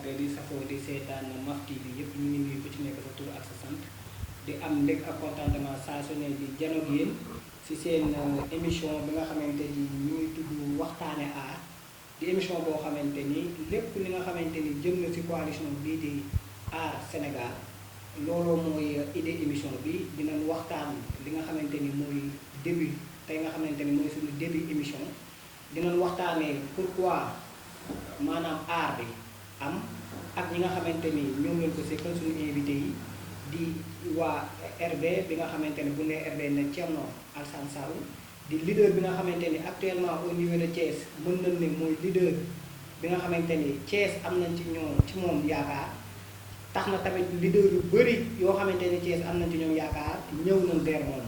téléspectateurs yi safoo di seetaan Maf TV yëpp ñu ngi nuyu ku ci nekk sa tur ak sa sant di am mbég ak contentement saa su ne di janoog yéen si seen émission bi nga xamante ni ñu ngi tudd waxtaane aar di émission boo xamante ni lépp li nga xamante ni jëm na si coalition bii di aar Sénégal looloo mooy idée émission bi dinañ waxtaan li nga xamante ni mooy début tey nga xamante ni mooy suñu début émission dinañ waxtaanee pourquoi maanaam aar bi am ak ñi nga xamante ni ñoom lañ ko seqal suñu invité yi di waa RV bi nga xamante ni bu nee RV ne Thierno Alassane Sall di leader bi nga xamante ni actuellement au niveau de Thiès mën nañ ne mooy leader bi nga xamante ni Thiès am nañ ci moom yaakaar tax na tamit leader yu bëri yoo xamante ni Thiès am nañ ci ñoom yaakaar ñëw nañ vers moom.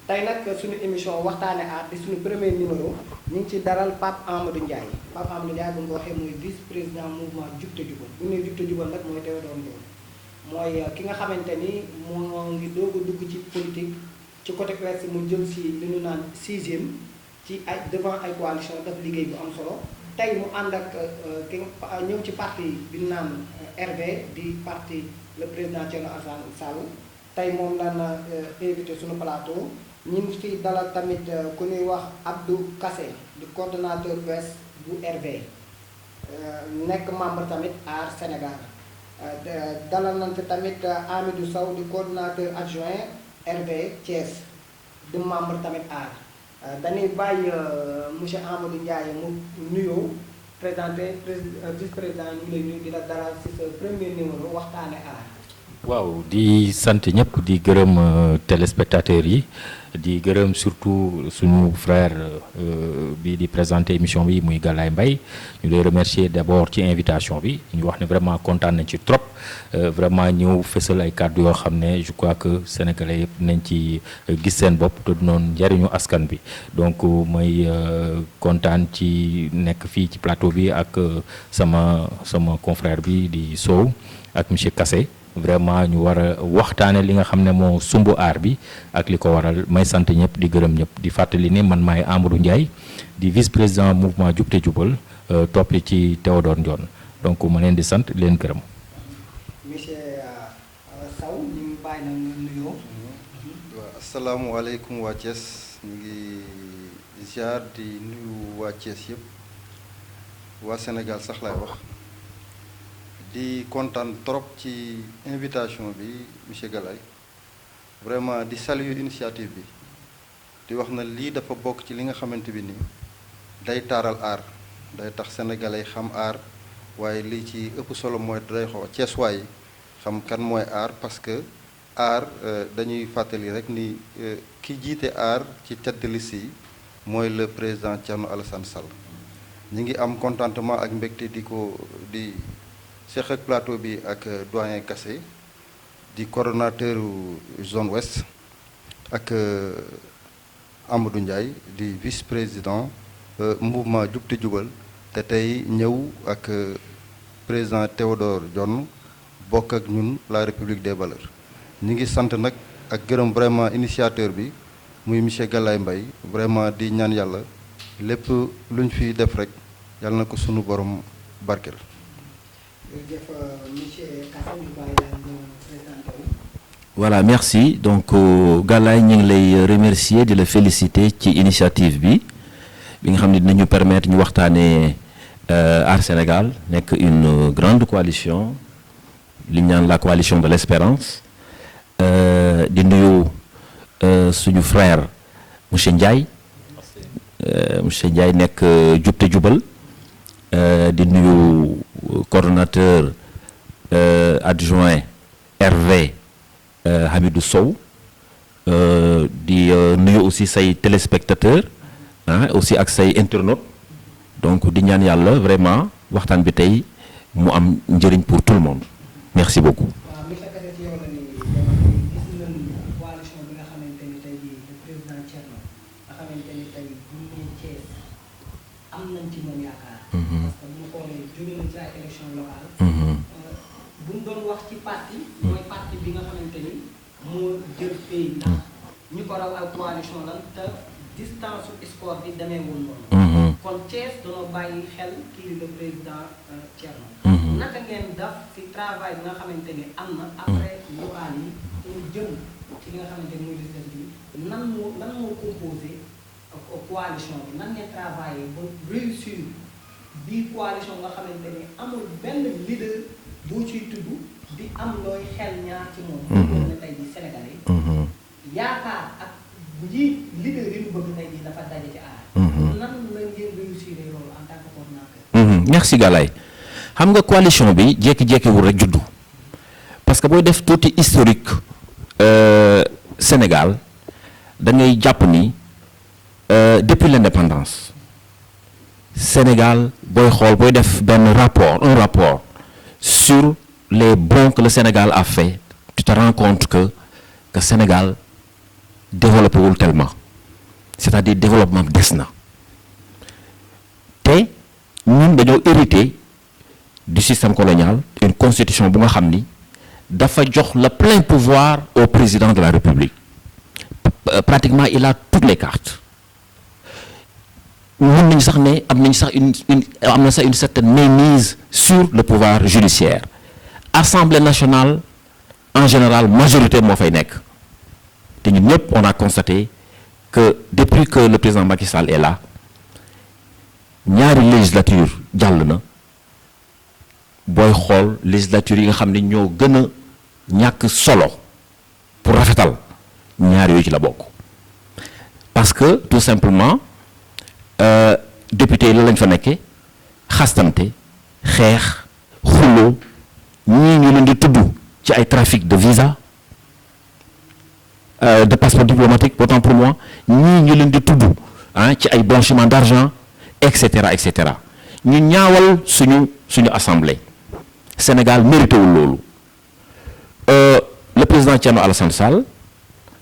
tey nag suñu émission waxtaane aar di suñu premier numéro ñu ngi ci daral Pape Amadou Ndiaye Pape Amadou Ndiaye bu ñu ko waxee mooy vice président mouvement Jub te Jubal bu ñu nee Jub te Jubal nag mooy Théodore Ndoye mooy ki nga xamante ni moo ngi doog a dugg ci politique ci côté ouest mu jëm si li ñu naan 6e ci ay devant ay coalition daf liggéey bu am solo tey mu ànd ak ki ñëw ci parti bi ñu naan RV di parti le président Thierno Alassane Sall tey moom lan invité suñu plateau ñu ngi fi dalal tamit ku ñuy wax Abdou Kassé di coordonnateur ouest bu RV nekk membre tamit aar Sénégal dalal nañ fi tamit Amidou Sow di coordonnateur adjoint RV Thiès di membre tamit aar dañuy bàyyi monsieur Amadou Ndiaye mu nuyoo présenté vice président ñu ngi lay nuyu di la dalal ci sa premier numéro waxtaane aar. waaw di sant ñëpp di gërëm téléspectateurs yi di gërëm surtout suñu frère bi di présenter émission bi muy Galaye Mbaye ñu lay remercier d'abord ci invitation bi ñu wax ne vraiment kontaan nañ ci trop vraiment ñëw fësal ay kàddu yoo xam ne je crois que sénégalais yëpp nañ ci gis seen bopp te noonu njariñu askan bi donc mooy kontaan ci nekk fii ci plateau bi ak sama confrère bi di Sow ak monsieur Kassé vraiment ñu war a waxtaane li nga xam ne moo sumbu aar bi ak li ko waral may sant ñëpp di gërëm ñëpp di fàttali ne man maay Amadou Ndiaye di vice président mouvement Jub te Jubal topp ci Théodore Ndione donc ma leen di sant di leen gërëm. monsieur Sow ñu ngi bàyyi na nga nuyoo. waaw asalaamualeykum waa Thiès ñu ngi ziar di nuyu waa Thiès yëpp waa Sénégal sax laay wax. di kontaan trop ci invitation bi monsieur Galaye vraiment di saluer initiative bi di wax na lii dafa bokk ci li nga xamante bi nii day taaral aar day tax sénégalais xam aar waaye lii ci ëpp solo mooy day xaw Ceeswaay xam kan mooy aar parce que aar dañuy fàttali rek ni ki jiite aar ci tête de liste yi mooy le président Thierno Alassane Sall ñi ngi am contentement ak mbégte di seq ak plateau bi ak doyen Kassé di coordonnateur zone ouest ak Amadou Ndiaye di vice président mouvement Jub te Jubal te tey ñëw ak président Théodore Ndione bokk ak ñun la République des valeurs ñi ngi sant nag ak gërëm vraiment initiateur bi muy monsieur Galaye Mbaye vraiment di ñaan yàlla lépp lu ñu fi def rek yàlla na ko sunu borom barkeel. Voilà, merci. Donc Galaye ñu ngi lay remercier di la féliciter ci initiative bi nga xam ne dinañu permettre ñu waxtaanee Aar Sénégal nekk une grande coalition li ñu naan la coalition de l'espérance di nuyu suñu frère monsieur Ndiaye nekk Jub te Jubal di nuyu coordonnateur adjoint RV Hamidou Sow di nuyu aussi say téléspectateurs aussi ak say internautes donc di ñaan yàlla vraiment waxtaan bi tey mu am njëriñ pour tout le monde merci beaucoup. waaw monsieur Kassé ci yow la ni gis nañ coalition bi nga xamante ni tey jii le président Thierno nga xamante ni tey bu ñu nee Thiès am nañ ci moom yaakaar. parce que bu ñu xoolee jóge nañ ci ay élection locale. bu ñu doon wax ci parti. mooy parti bi nga xamante ni moo jël pays ndax ñu ko raw ak coalition lan te distance su score bi demeewul noonu. kon Thiès dañoo bàyyi xel kii di le président Thierno. naka ngeen def ci travail bi nga xamante ni am na après local yi pour jëm ci li nga xamante ni mooy législative bi nan moo composé coalition bi nan ngeen travaillé ba réussir bii coalition nga xamante ni amul benn leader boo ciy tudd di am looy xel ñaar ci moom loolu na tey ji Sénégalais yaakaar ak leader yi ñu bëgg tey ji dafa daje ci aar nan la ngeen réussir loolu en tant que coordinateur. Merci Galaye xam nga coalition bi jékki-jékkiwul rek juddu parce que booy def tuuti historique Sénégal da ngay jàpp ni depuis l'indépendance Sénégal booy xool booy def un rapport sur les bons que le Sénégal a fait, tu te rends compte que Sénégal développé wul tellement, c'est-à-dire développement des na te ñun dañoo hérité du système colonial, une constitution bu nga xam ni dafa jox le plein pouvoir au président de la République. Pratiquement il a toutes les cartes. Mën nañu sax ne am nañu sax une certaine mainmise sur le pouvoir judiciaire. Assemblée nationale en général majorité moo fay nekk te ñun ñëpp on a constaté que depuis que le président Macky Sall est là ñaari législature jàll na booy xool législature yi nga xam ne ñoo gën a ñàkk solo pour rafetal ñaar yooyu ci la bokk parce que tout simplement député yi la lañ fa nekkee xastante xeex xuloo ñii ñu leen di tudd ci ay trafic de visa de passeport diplomatique autant pour moi ñii ñu leen di tudd ci ay blanchiment d'argent et cetera ñu ñaawal suñu assemblée Sénégal mérité wul loolu le président Thierno Alassane Sall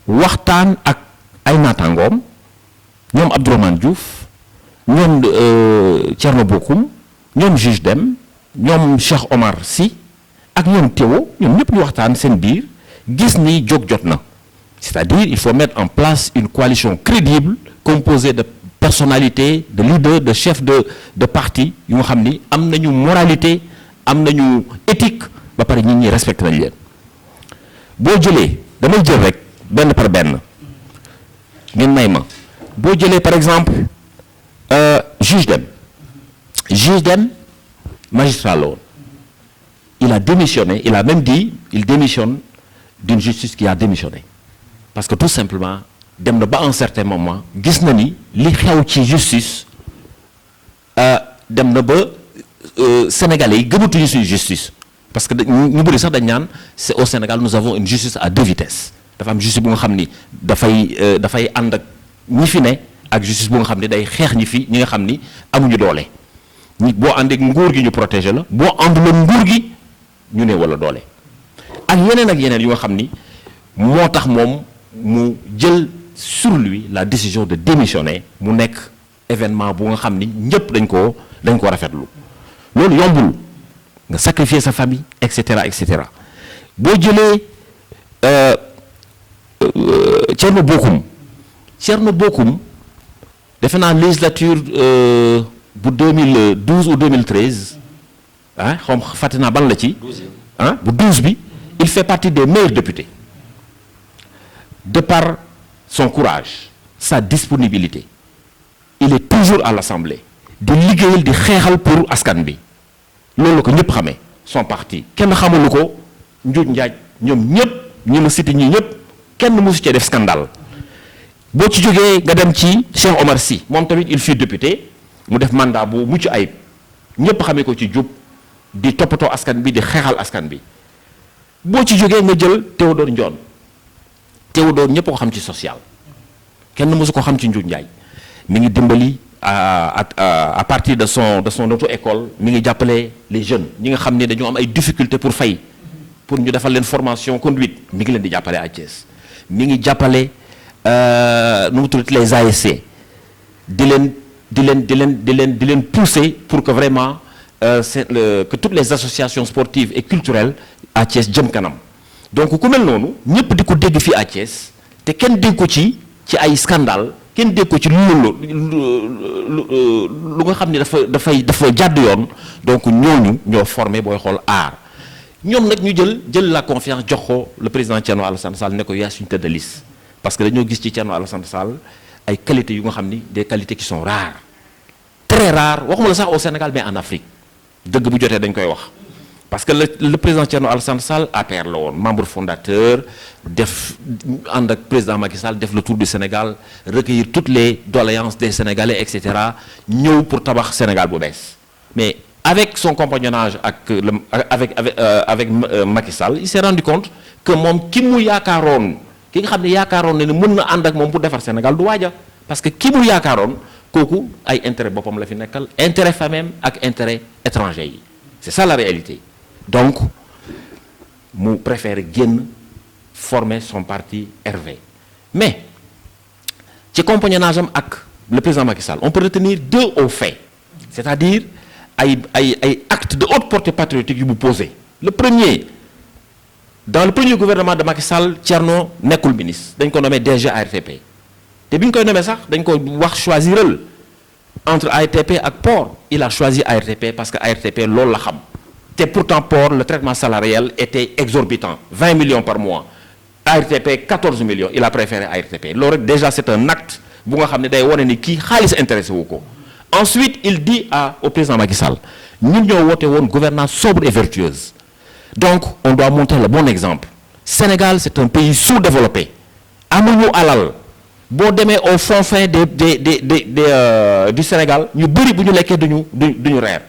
waxtaan ak ay naataangoom ñoom Abdourahmane Diouf ñoom Thierno Bocoum ñoom juge Dème ñoom Cheikh Omar Sy ak ñoom Théo ñoom ñëpp ñu waxtaan seen biir gis ni jóg jot na c'est-à-dire il faut mettre en place une coalition crédible composée de personnalités de leaders de chefs de parti yu nga xam ni am nañu moralité am nañu éthique ba pare nit ñi respecté nañ leen boo jëlee damay jël rek benn par benn ngeen may ma boo jëlee par exemple juge Dème magistrat la woon il a démissionné il a même dit il démissionne d'une justice qui a démissionné parce que tout simplement dem na ba un certain moment gis na ni li xew ci justice dem na ba sénégalais yi gëmatuñu suñu justice parce que ñu bëri sax dañ naan c'est au Sénégal nous avons une justice à deux vitesses dafa am justice bu nga xam ni dafay ànd ak ñi fi ne ak justice bu nga xam ni day xeex ñi nga xam ni amuñu doole boo àndeek nguur gi ñu protéger la boo ànduloon nguur gi ñu ne wala doole ak yeneen yu nga xam ni moo tax moom mu jël sur lui la décision de démissionner mu nekk événement bu nga xam ni ñëpp dañ koo rafetlu loolu yombul nga sacrifier sa famille et cetera boo jëlee Thierno Bocoum defe naa législature bu 2012 ou 2013 xaw ma fàtte naa ban la ci bu 12 bi il fait partie des meilleurs députés de par son courage sa disponibilité il est toujours à l'Assemblée di liggéeyal di xeexal pour askan bi loolu la ko ñëpp xamee son parti kenn xamalu ko njuuj njaaj ñoom ñëpp ñi ma cité ñi ñëpp kenn mosu cee def scandale boo ci jógee nga dem ci Cheikh Omar Sy moom tamit il fut député mu def mandat bu mucc ayib ñëpp xamee ko ci jub di toppatoo askan bi di xeexal askan bi boo ci jógee nga jël Théodore Ndione ñëpp ko xam ci social kenn mosu ko xam ci njuuj njaaj mi ngi dimbali à partir de son auto-école mi ngi jàppale les jeunes ñi nga xam ne dañoo am ay difficultés pour fay pour ñu defal leen formation conduite mi ngi leen di jàppale à Thiès mi ngi jàppale nu mu tudd les ASC di leen pousser pour que vraiment que toutes les associations sportives et culturelles à Thiès jëm kanam donc ku mel noonu ñëpp di ko dégg fii à Thiès te kenn dégg ko ci ay scandale kenn dégg ko ci lu nga xam ne dafa jàdd yoon. Donc ñooñu ñoo formé booy xool aar ñoom nag ñu jël la confiance jox ko le président Thierno Alassane Sall ne ko yaa suñu tête de liste parce que dañoo gis ci Thierno Alassane Sall ay qualités yu nga xam ni des qualités qui sont rares très rares waxuma la sax au Sénégal mais en Afrique dëgg bu jotee dañ koy wax. Parce que le président Thierno Alassane Sall APR la woon membre fondateur def ànd ak président Macky Sall def le tour du Sénégal recueillir toutes les doléances des Sénégalais et cetera ñëw pour tabax Sénégal bu bees mais avec son compagnonnage avec Macky Sall il s'est rendu compte que moom ki mu yaakaaroon ki nga xam ne yaakaaroon ne mën na ànd ak moom pour defar Sénégal du waaja parce que ki mu yaakaaroon kooku ay intérêt boppam la fi nekkal intérêt famille ak intérêt étranger yi c'est ça la réalité. Donc mu préfère génn former son parti RV mais ci compagnonnage am ak le président Macky Sall on peut retenir deux hauts faits c'est-à-dire ay actes de haute portée patriotique yu mu posé. Le premier dans le premier gouvernement de Macky Sall Thierno nekkul ministre dañ ko nommé DG ARTP te bi ñu koy nommé sax dañ ko wax choisiral entre ARTP ak port il a choisi ARTP parce que ARTP loolu la xam. Et pourtant, pour le traitement salarial était exorbitant, 20 millions par mois. ARTP, 14 millions. Il a préféré ARTP. Déjà, c'est un acte. Qui intéressé. Ensuite, il dit au président Macky Sall, nous avons une gouvernance sobre et vertueuse. Donc, on doit montrer le bon exemple. Sénégal, c'est un pays sous-développé. Amoulou alal. Bon, demain, au fond fin du Sénégal, nous avons rare.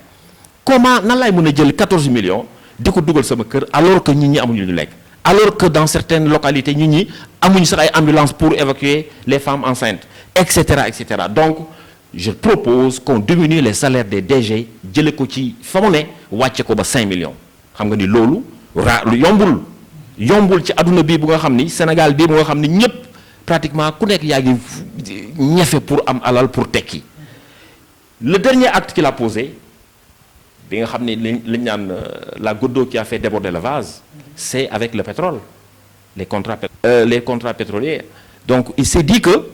Comment nan lay mën a jël 14 millions di ko dugal sama kër alors que nit ñi amuñu lu lekk alors que dans certaines localités nit ñi amuñu sax ay ambulances pour évacuer les femmes enceintes etc. Donc je propose qu'on diminue les salaires des DG jële ko ci fa mu ne wàcce ko ba 5 millions xam nga ni loolu lu yombul ci adduna bii bu nga xam ni Sénégal bii bu nga xam ni ñëpp pratiquement ku nekk yaa ngi ñefe pour am alal pour tekki. Le dernier acte qu'il a posé bi nga xam ne li ñaan la goutte d'eau qui a fait déborder le vase c'est avec le pétrole les contrats pétroliers. Donc il s'est dit que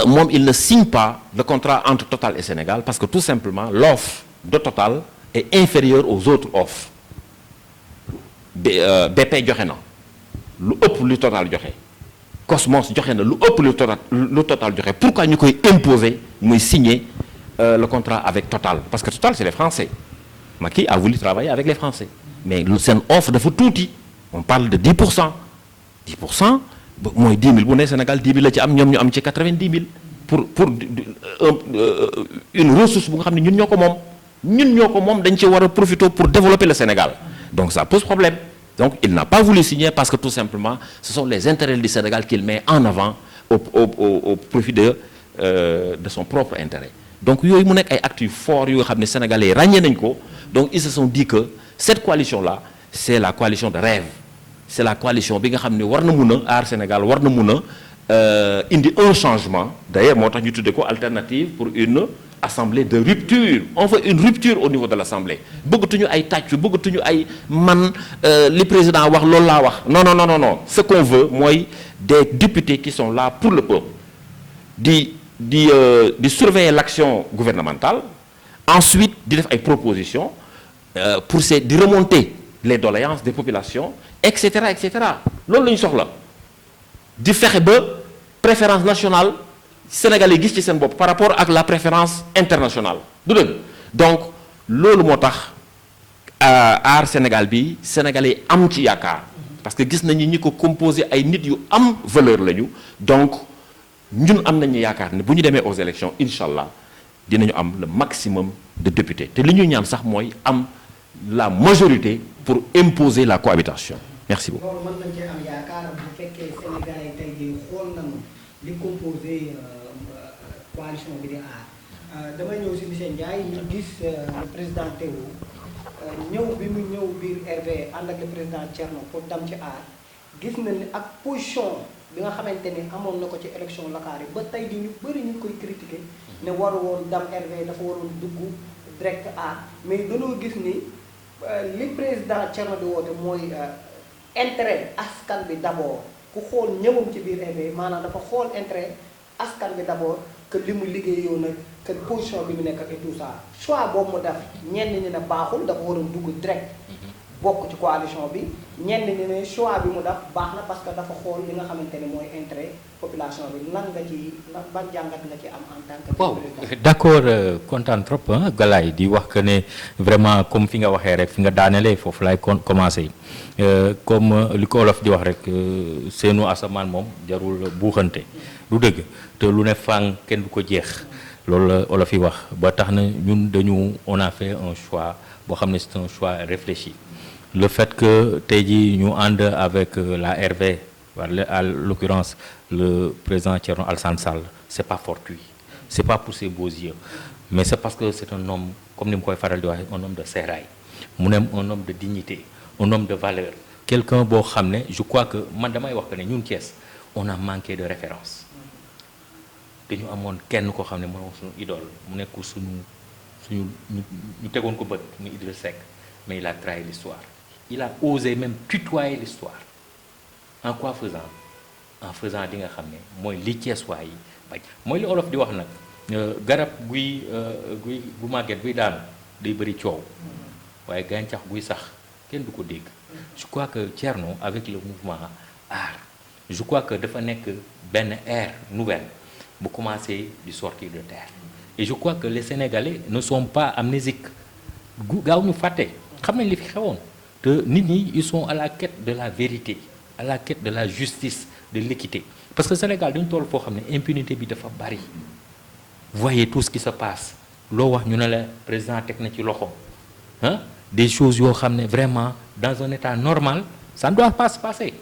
moom il ne signe pas le contrat entre Total et Sénégal parce que tout simplement l'offre de Total est inférieure aux autres offres. BP joxe na lu ëpp lu Total joxe Cosmos joxe na lu ëpp lu Total joxe pourquoi ñu koy imposer muy signer le contrat avec Total parce que Total c'est les Français. Macky a voulu travailler avec les Français mais seen offre dafa tuuti on parle de 10%. 10% mooy 10 000 bu ne Sénégal 10 000 la ci am ñoom ñu am ci 90 000 pour une ressource bu nga xam ne ñun ñoo ko moom dañ ci war a profiter pour développer le Sénégal donc ça pose problème. Donc il n'a pas voulu signer parce que tout simplement ce sont les intérêts du Sénégal qu'il met en avant au profit de son propre intérêt. Donc yooyu mu nekk ay actes forts yu nga xam ne sénégalais yi ràññee nañ ko donc ils se sont dit que cette coalition là c'est la coalition de rêve c'est la coalition bi nga xam ne war na mun a aar Sénégal war na mun a indi un changement d'ailleurs moo tax ñu tuddee ko alternative pour une assemblée de rupture on veut une rupture au niveau de l'assemblée bëggatuñu ay tàccu bëggatuñu ay man li président wax loolu laa wax non ce qu'on veut mooy des députés qui sont là pour le peuple di surveiller l'action gouvernementale ensuite di def ay propositions pour di remonter les doléances des populations etc. loolu la ñu soxla di fexe ba préférence nationale sénégalais gis ci seen bopp par rapport ak la préférence internationale du dëgg donc loolu moo tax aar Sénégal bi sénégalais am ci yaakaar parce que gis nañu ñi ko composé ay nit yu am valeur lañu donc ñun am nañu yaakaar ne bu ñu demee aux élections incha allah dinañu am le maximum de députés te li ñuy ñaan sax mooy am la majorité pour imposer la cohabitation merci beaucoup. loolu mën nañu cee am yaakaar bu fekkee Sénégalais tey jii xool nañu li composé coalition bi di aar damay ñëw si monsieur Ndiaye ñu gis le président Théo ñëw bi mu ñëw biir RV ànd ak le président Thierno pour dem ci aar gis na ni ak position. bi nga xamante ni amoon na ko ci élection locale yi ba tey di ñu bëri ñu koy critiquer ne waru woon dam RV dafa waroon dugg direct A mais dañoo gis ni li président Thierno di woote mooy intérêt askan bi d'abord ku xool ñëwam ci biir RV maanaam dafa xool intérêt askan bi d'abord que li mu liggéeyoo nag que position bi mu nekk ak et tout ça choix boobu mu def ñenn ñi ne baaxul dafa waroon dugg direct bokk ci coalition bi ñenn ñi ne choix bi mu def baax na parce que dafa xool li nga xamante ne mooy intérêt population bi lan nga ci ban jàngat nga ci am en tant que. waaw d'accord kontaan trop Galaye di wax que ne vraiment comme fi nga waxee rek fi nga daanelee foofu laay commencer comme li ko olof di wax rek seenu asamaan moom jarul buuxante du dëgg te lu ne fang kenn du ko jeex loolu la olof yi wax ba tax na ñun dañu on a fait un choix boo xam ne c'est un choix réfléchi. Le fait que tey jii ñu ànd avec la RV à l'occurrence le président Thierno Alassane Sall c'est pas fortuit c'est pas pour ses beaux yeux mais c'est parce que c'est un homme comme ni mu koy faral di waxee un homme de sérail mu ne un homme de dignité un homme de valeur quelqu'un boo xam ne je crois que man damay wax que ne ñun Thiès on a manqué de référence dañu amoon kenn koo xam ne moo suñu idole mu nekk suñu ñu tegoon ko bët mu Idriss Seck mais il a trahi l'histoire il a osé même tutoyer l'histoire en quoi faisant en faisant di nga xam ne mooy li Thiessois yi bañ mooy li olof di wax nag garab gu màgget buy daanu day bëri coow waaye gàncax guy sax kenn du ko dégg je crois que Thierno avec le mouvement art je crois que dafa nekk benn ère nouvelle bu commencer di sortir de terre et je crois que les Sénégalais ne sont pas amnésiques gaaw ñu fàtte xam nañ li fi xewoon te nit ñi ils sont à la quête de la vérité à la quête de la justice de l'équité parce que Sénégal dañu toll foo xam ne impunité bi dafa bari voyez tout ce qui se passe loo wax ñu ne la président teg na ci loxo des choses yoo xam ne vraiment dans un état normal ça ne doit pas se passer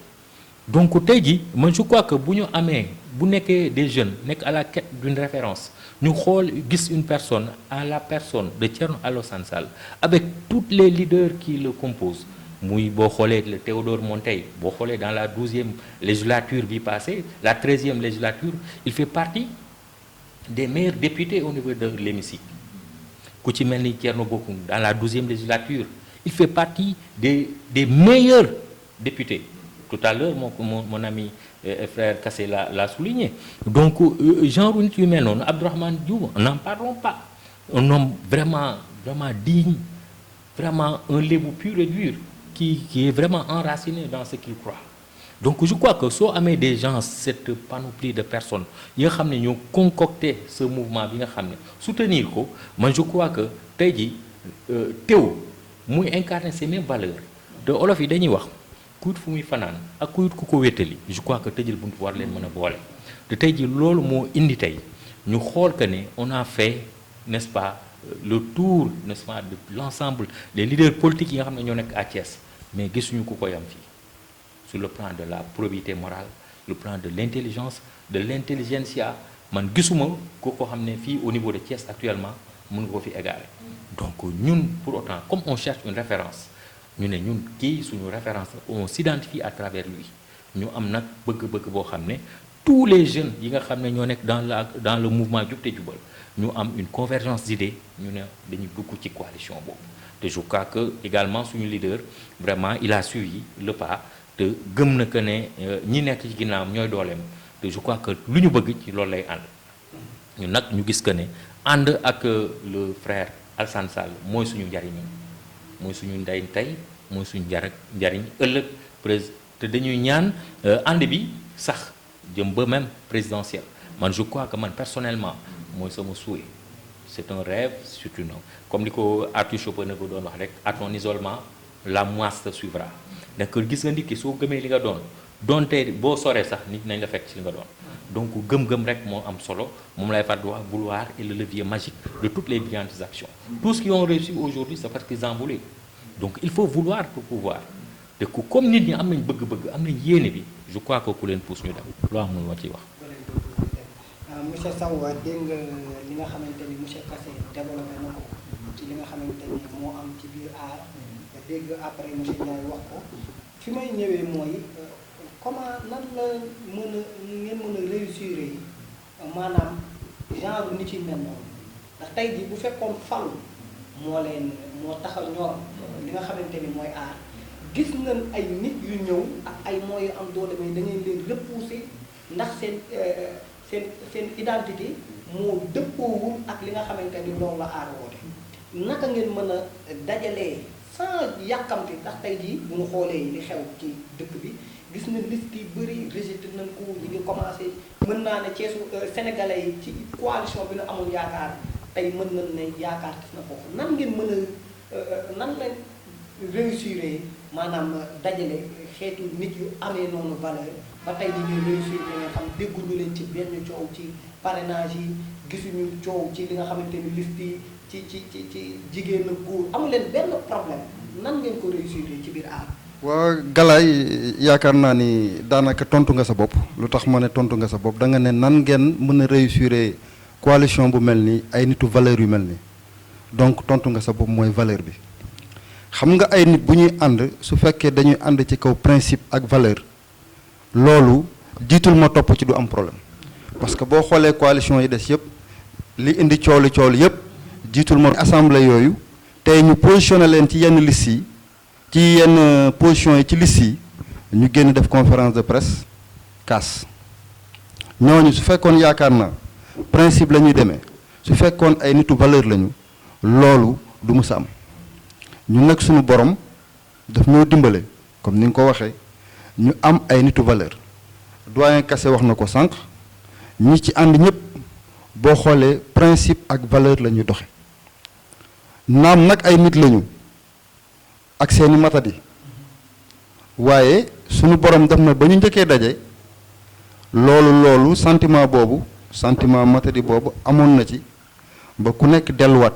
donc tey jii man je crois que bu ñu amee bu nekkee des jeunes nekk à la quête d'une référence ñu xool gis une personne à la personne de Thierno Alassane Sall avec tous les leaders qui le composent muy boo xoolee le Théodore Monteil boo xoolee dans la 12e législature bi passée la 13e législature il fait partie des meilleurs députés au niveau de l'hémicycle ku ci mel ni Thierno Bocoum dans la 12e législature il fait partie des meilleurs députés tout à l'heure mon ami frère Kassé l'a souligné donc genre nit yu mel noonu Abdourahmane Diouf n'en parlons pas un homme vraiment digne vraiment un lébu pur et dur qui est vraiment enraciné dans ce qu'il croit donc je crois que soo amee des gens cette panoplie de personnes yi nga xam ne ñoo concocté ce mouvement bi nga xam ne soutenir ko man je crois que tey jii teew muy incarner ces mêmes valeurs de olof yi dañuy wax kuyit fu muy fanaan ak kuyit ku ko wéttali je crois que tëjal buntu war leen mën a boole te tey jii loolu moo indi tey ñu xool que ne on a fait n'est-ce pas le tour n'est-ce pas de l'ensemble des leaders politiques yi nga xam ne ñoo nekk à Thiès mais gisuñu ku ko yam fii sur le plan de la probité morale le plan de l'intelligence de l'intelligentsia man gisuma ku ko xam ne fii au niveau de Thiès actuellement mën nga ko fi égaler donc ñun pour autant comme on cherche une référence ñu ne ñun kii suñu référence on s'identifie à travers lui ñu am nag bëgg-bëgg boo xam ne tous les jeunes yi nga xam ne ñoo nekk dans le mouvement Jub te Jubal ñu am une convergence d'idées ñu ne dañuy dugg ci coalition boobu te je crois que également suñu leader vraiment il a suivi le pas te gëm na que ne ñi nekk ci ginnaawam ñooy dooleem te je crois que lu ñu bëgg ci loolu lay ànd ñun nag ñu gis que ne ànd ak le frère Alassane Sall mooy suñu njariñ mooy suñu ndey tey mooy suñu njariñ ëllëg te dañuy ñaan ànd bi sax jëm ba même présidentiel man je crois que man personnellement mooy sama souhait c'est un rêve c'est une comme li ko Arthur Schopenhauer doon wax rek à ton isolement la masse te suivra donc gis nga nit ki soo gëmee li nga doon donte boo soree sax nit nañ la fekk ci li nga doon donc gëm-gëm rek moo am solo moom lay far di wax vouloir est le levier magique de toutes les brillantes actions tous ceux qui ont réussi aujourd'hui c'est parce qu'ils en voulaient donc il faut vouloir pour pouvoir te ku comme nit ñi am nañ bëgg-bëgg am nañ yéene bi je crois que ku leen pousse ñu dem loo amul ma ciy wax. monsieur Sow dégg nga li nga xamante ni monsieur Kassé développé na ko ci li nga xamante ni moo am ci biir aar nga dégg après monsieur Ndiaye wax ko fi may ñëwee mooy comment nan la ngeen mën a réussir yi maanaam genre nit yi mel noonu ndax tey jii bu fekkoon falu moo tax a ñor li nga xamante ni mooy aar gis ngeen ay nit yu ñëw ak ay moyens am doole mais da ngeen leen repousser ndax seen identité moo dëppoowul ak li nga xamante ni loolu la aar woote naka ngeen mën a dajalee sans yàkkamti ndax tey jii bu ñu xoolee li xew ci dëkk bi gis na liste yi bëri rejeté nañ ko ñi ngi commencé mën naa ne Ceesu sénégalais yi ci coalition bi nu amul yaakaar tey mën nañ ne yaakaar gis na foofu nan ngeen mën a nan la réussir maanaam dajale xeetu nit yu amee noonu valeur ba tey jii ñuy réussir li nga xam dégguñu leen ci benn coow ci parrainage yi gisuñu coow ci li nga xamante ni liste yi ci jigéen ak góor amu leen benn problème nan ngeen ko réussir ci biir aar. waaw Galaye yaakaar naa ni daanaka tontu nga sa bopp lu tax ma ne tontu nga sa bopp da nga ne nan ngeen mën a réussir coalition bu mel ni ay nitu valeur yu mel ni donc tontu nga sa bopp mooy valeur bi xam nga ay nit bu ñuy ànd su fekkee dañuy ànd ci kaw principe ak valeur loolu jiitul ma topp ci du am problème parce que boo xoolee coalition yi des yëpp li indi coow li yëpp jiitul ma assemblée yooyu tey ñu positionné leen ci yenn liste yi ci yenn position yi ci liste yi ñu génn def conférence de presse kaas ñooñu su fekkoon yaakaar naa principe la ñuy demee su fekkoon ay nitu valeur lañu loolu du mës a am ñu nag suñu borom daf ñoo dimbale comme ni nga ko waxee ñu am ay nitu valeur doyen Kassé wax na ko sànq ñi ci ànd ñëpp boo xoolee principe ak valeur la ñuy doxe naam nag ay nit lañu ak seeni matadi waaye suñu borom def na ba ñu njëkkee daje loolu sentiment boobu sentiment matadi boobu amoon na ci ba ku nekk delluwaat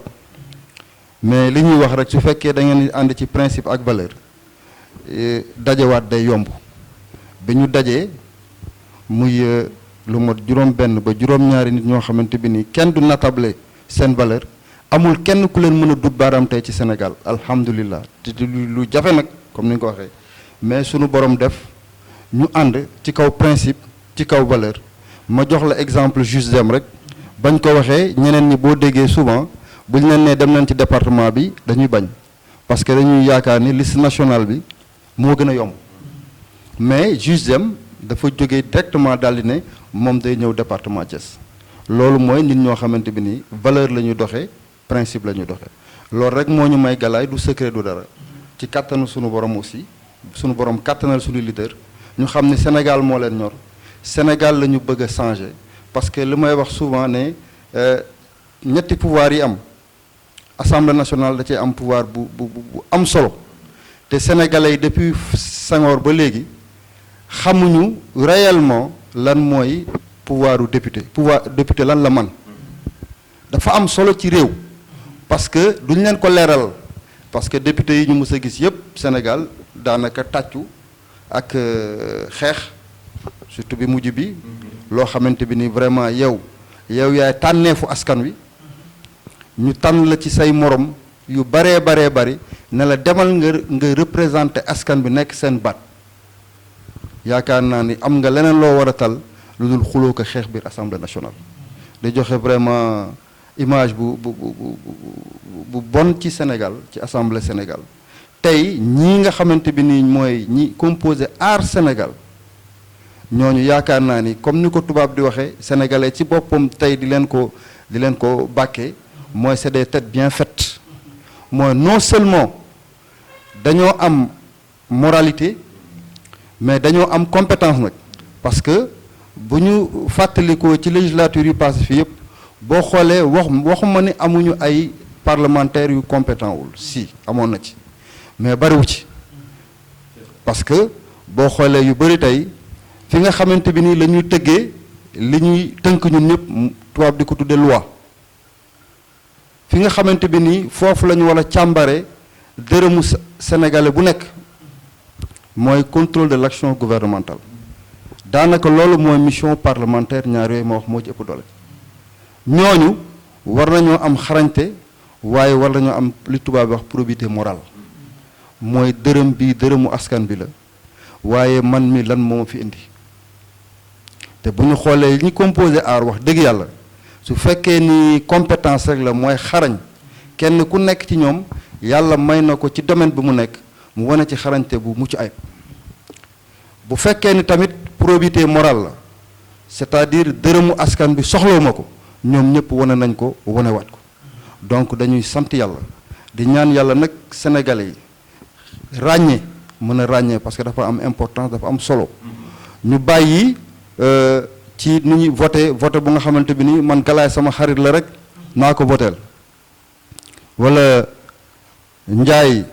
mais li ñuy wax rek su fekkee da ngeen ànd ci principe ak valeur dajewaat day yomb bi ñu dajee muy lu mot juróom-benn ba juróom-ñaari nit ñoo xamante bi ni kenn du natable seen valeur amul kenn ku leen mën a dut baaraam tey ci Sénégal alhamdulilah te lu jafe nag comme ni nga ko waxee mais sunu borom def ñu ànd ci kaw principe ci kaw valeur ma jox la exemple juste dem rek bañ ko waxee ñeneen ñi boo déggee souvent bu ñu leen nee dem nañ ci département bi dañuy bañ parce que dañuy yaakaar ni liste nationale bi moo gën a yomb mais juste dem dafa jógee directement daal di ne moom day ñëw département Thiès loolu mooy nit ñoo xamante bi ni valeur la ñuy doxee principe la ñuy doxee loolu rek moo ñu may Galaye du secret du dara ci kattanu sunu borom aussi sunu borom kattanal sunu leader ñu xam ne Sénégal moo leen ñor Sénégal la ñu bëgg a changer parce que li may wax souvent ne ñetti pouvoir yi am assemblée nationale da cee am pouvoir bu am solo te sénégalais yi depuis Senghor ba léegi xamuñu réellement lan mooy pouvoiru député lan la man dafa am solo ci réew parce que duñ leen ko leeral parce que député yi ñu mës a gis yépp Sénégal daanaka tàccu ak xeex surtout bi mujj bi loo xamante bi ni vraiment yow yaay tànneefu askan wi ñu tànn la ci say morom yu baree bari ne la demal nga représenté askan bi nekk seen baat yaakaar naa ni am nga leneen loo war a tal lu dul xuloo ko xeex biir assemblée nationale di joxe vraiment image bu bon ci Sénégal ci assemblée Sénégal tey ñii nga xamante bi ni mooy ñi composé aar Sénégal ñooñu yaakaar naa ni comme ni ko tubaab di waxee sénégalais ci boppam tey di leen ko bàkkee mooy c'est des têtes bien faites mooy non seulement dañoo am moralité mais dañoo am compétence nag parce que bu ñu fàttalikoo ci législature yu passé fii yëpp boo xoolee waxuma ni amuñu ay parlementaires yu compétent wul si amoon na ci mais bariwu ci parce que boo xoolee yu bëri tey fi nga xamante bi ni la ñuy tëggee li ñuy tënk ñun ñëpp tubaab di ko tudde loi fi nga xamante bi ni foofu la ñu war a càmbare dërëmu sénégalais bu nekk mooy contrôle de l'action gouvernementale daanaka loolu mooy mission parlementaire ñaar yooyu ma wax moo ci ëpp doole ñooñu war nañoo am xarañte waaye war nañoo am li tubaab wax probité morale mooy dërëm bi dërëmu askan bi la waaye man mi lan moo ma fi indi te bu ñu xoolee ñi composé aar wax dëgg yàlla su fekkee ni compétence rek la mooy xarañ kenn ku nekk ci ñoom yàlla may na ko ci domaine bi mu nekk mu wane ci xarañte bu mucc ayib bu fekkee ni tamit probité morale la c'est-à-dire dërëmu askan bi soxlawuma ko ñoom ñëpp wane nañ ko wanewaat ko donc dañuy sant yàlla di ñaan yàlla nag sénégalais yi ràññee mën a ràññee parce que dafa am importance dafa am solo ñu bàyyi ci nu ñuy voté bu nga xamante bi ni man Galaye sama xarit la rek naa ko voteel wala Njaay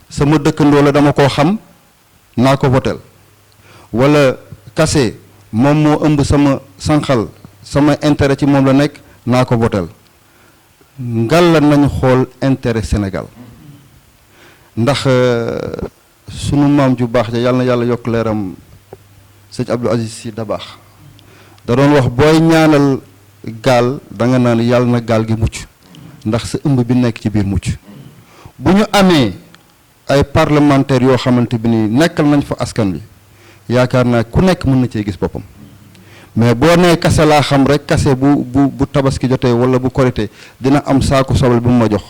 sama dëkkandoo la dama koo xam naa ko voteel wala Kassé moom moo ëmb sama sànqal sama intérêt ci moom la nekk naa ko voteel ngal la nañu xool intérêt Sénégal ndax sunu maam ju baax ja yàlla na yàlla yokk leeram sëñ Abdou Aziz Sy Dabakh da doon wax booy ñaanal gaal da nga naan yàlla na gaal gi mucc ndax sa ëmb bi nekk ci biir mucc bu ñu amee ay parlementaires yoo xamante bi ni nekkal nañ fa askan bi yaakaar naa ku nekk mën na cee gis boppam mais boo nee Kassé laa xam rek Kassé bu tabaski jotee wala bu korité dina am saaku sobal bu mu ma jox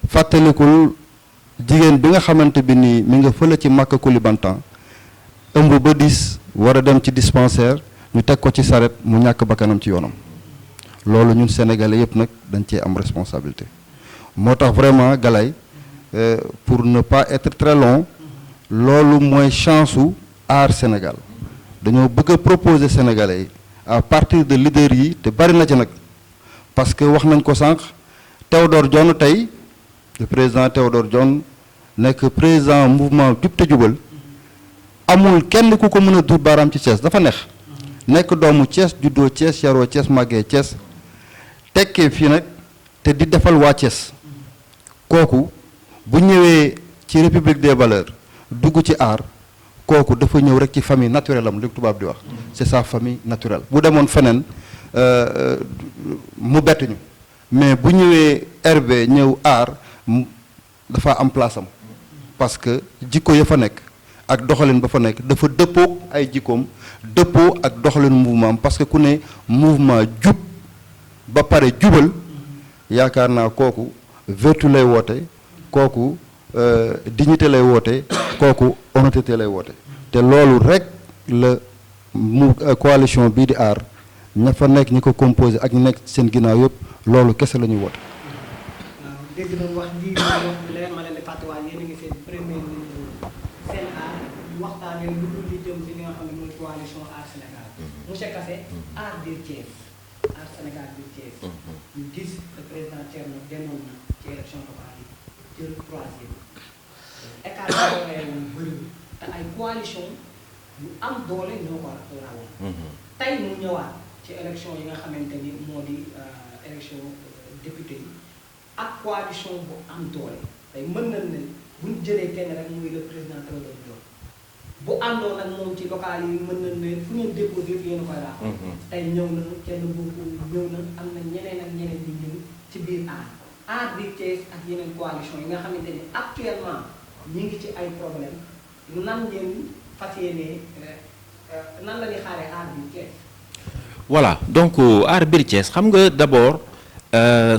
fàttalikul jigéen bi nga xamante bi nii mi nga fële ci Makka Koulibantang ëmb ba diis war a dem ci dispensaire ñu teg ko ci saret mu ñàkk bakkanam ci yoonam loolu ñun sénégalais yëpp nag dañ cee am responsabilité moo tax vraiment Galaye pour ne pas être très long loolu mooy chance su aar Sénégal dañoo bëgg a proposer sénégalais yi à partir de leaders yi te bari na ci nag parce que wax nañ ko sànq Théodore Dione tey le président Théodore Dione nekk président mouvement Jub te Jubal amul kenn ku ko mën a duut baaraam ci Thiès dafa neex nekk doomu Thiès juddoo Thiès yaroo Thiès màggee Thiès tekkee fii nag te di defal waa Thiès kooku bu ñëwee ci République des valeurs dugg ci aar kooku dafa ñëw rek ci famille naturelle am li tubaab di wax c'est sa famille naturelle bu demoon feneen mu bett ñu mais bu ñëwee RB ñëw aar dafa am place am parce que jikko ya fa nekk ak doxalin ba fa nekk dafa dëppoo ay jikkoom dëppoo ak doxalin mouvement parce que ku ne mouvement jub ba pare jubal yaakaar naa kooku vertu lay woote kooku dignité lay woote kooku honnêteté lay woote te loolu rek la mu coalition bii di aar ña fa nekk ñi ko composé ak ñi nekk seen ginnaaw yëpp loolu kese la ñuy woote. waaw dégg nañu wax ji wax bi leer ma leen di fàttewaat yéen a ngi seen premier seen aar waxtaanee lu dul li jëm si li nga xam ne mooy coalition aar Sénégal monsieur Kassé aar biir Thiès aar Sénégal biir Thiès ñu gis le président Thierno demoon na ci élection locale yi jël troisième écart bi woon bëriwul te ay coalition yu am doole ñoo ko rawoon tey mu ñëwaat ci élection yi nga xamante ni moo di élection député yi ak coalition bu am doole tey mën nañ ne bu ñu jëlee kenn rek muy le président Théodore Dione bu àndoon nag moom ci local yi mën nañ ne fu ngeen déposé fi yéen a koy raaxal tey ñëw na kenn boobu ñëw na am na ñeneen ak ñeneen ñu ñëw ci biir aar biir Thiès ak yeneen coalition yi nga xamante ni actuellement ñi ngi ci ay problème nan ngeen fas yéene nan la ñuy xaaree aar biir Thiès. Voilà, donc aar biir Thiès xam nga d'abord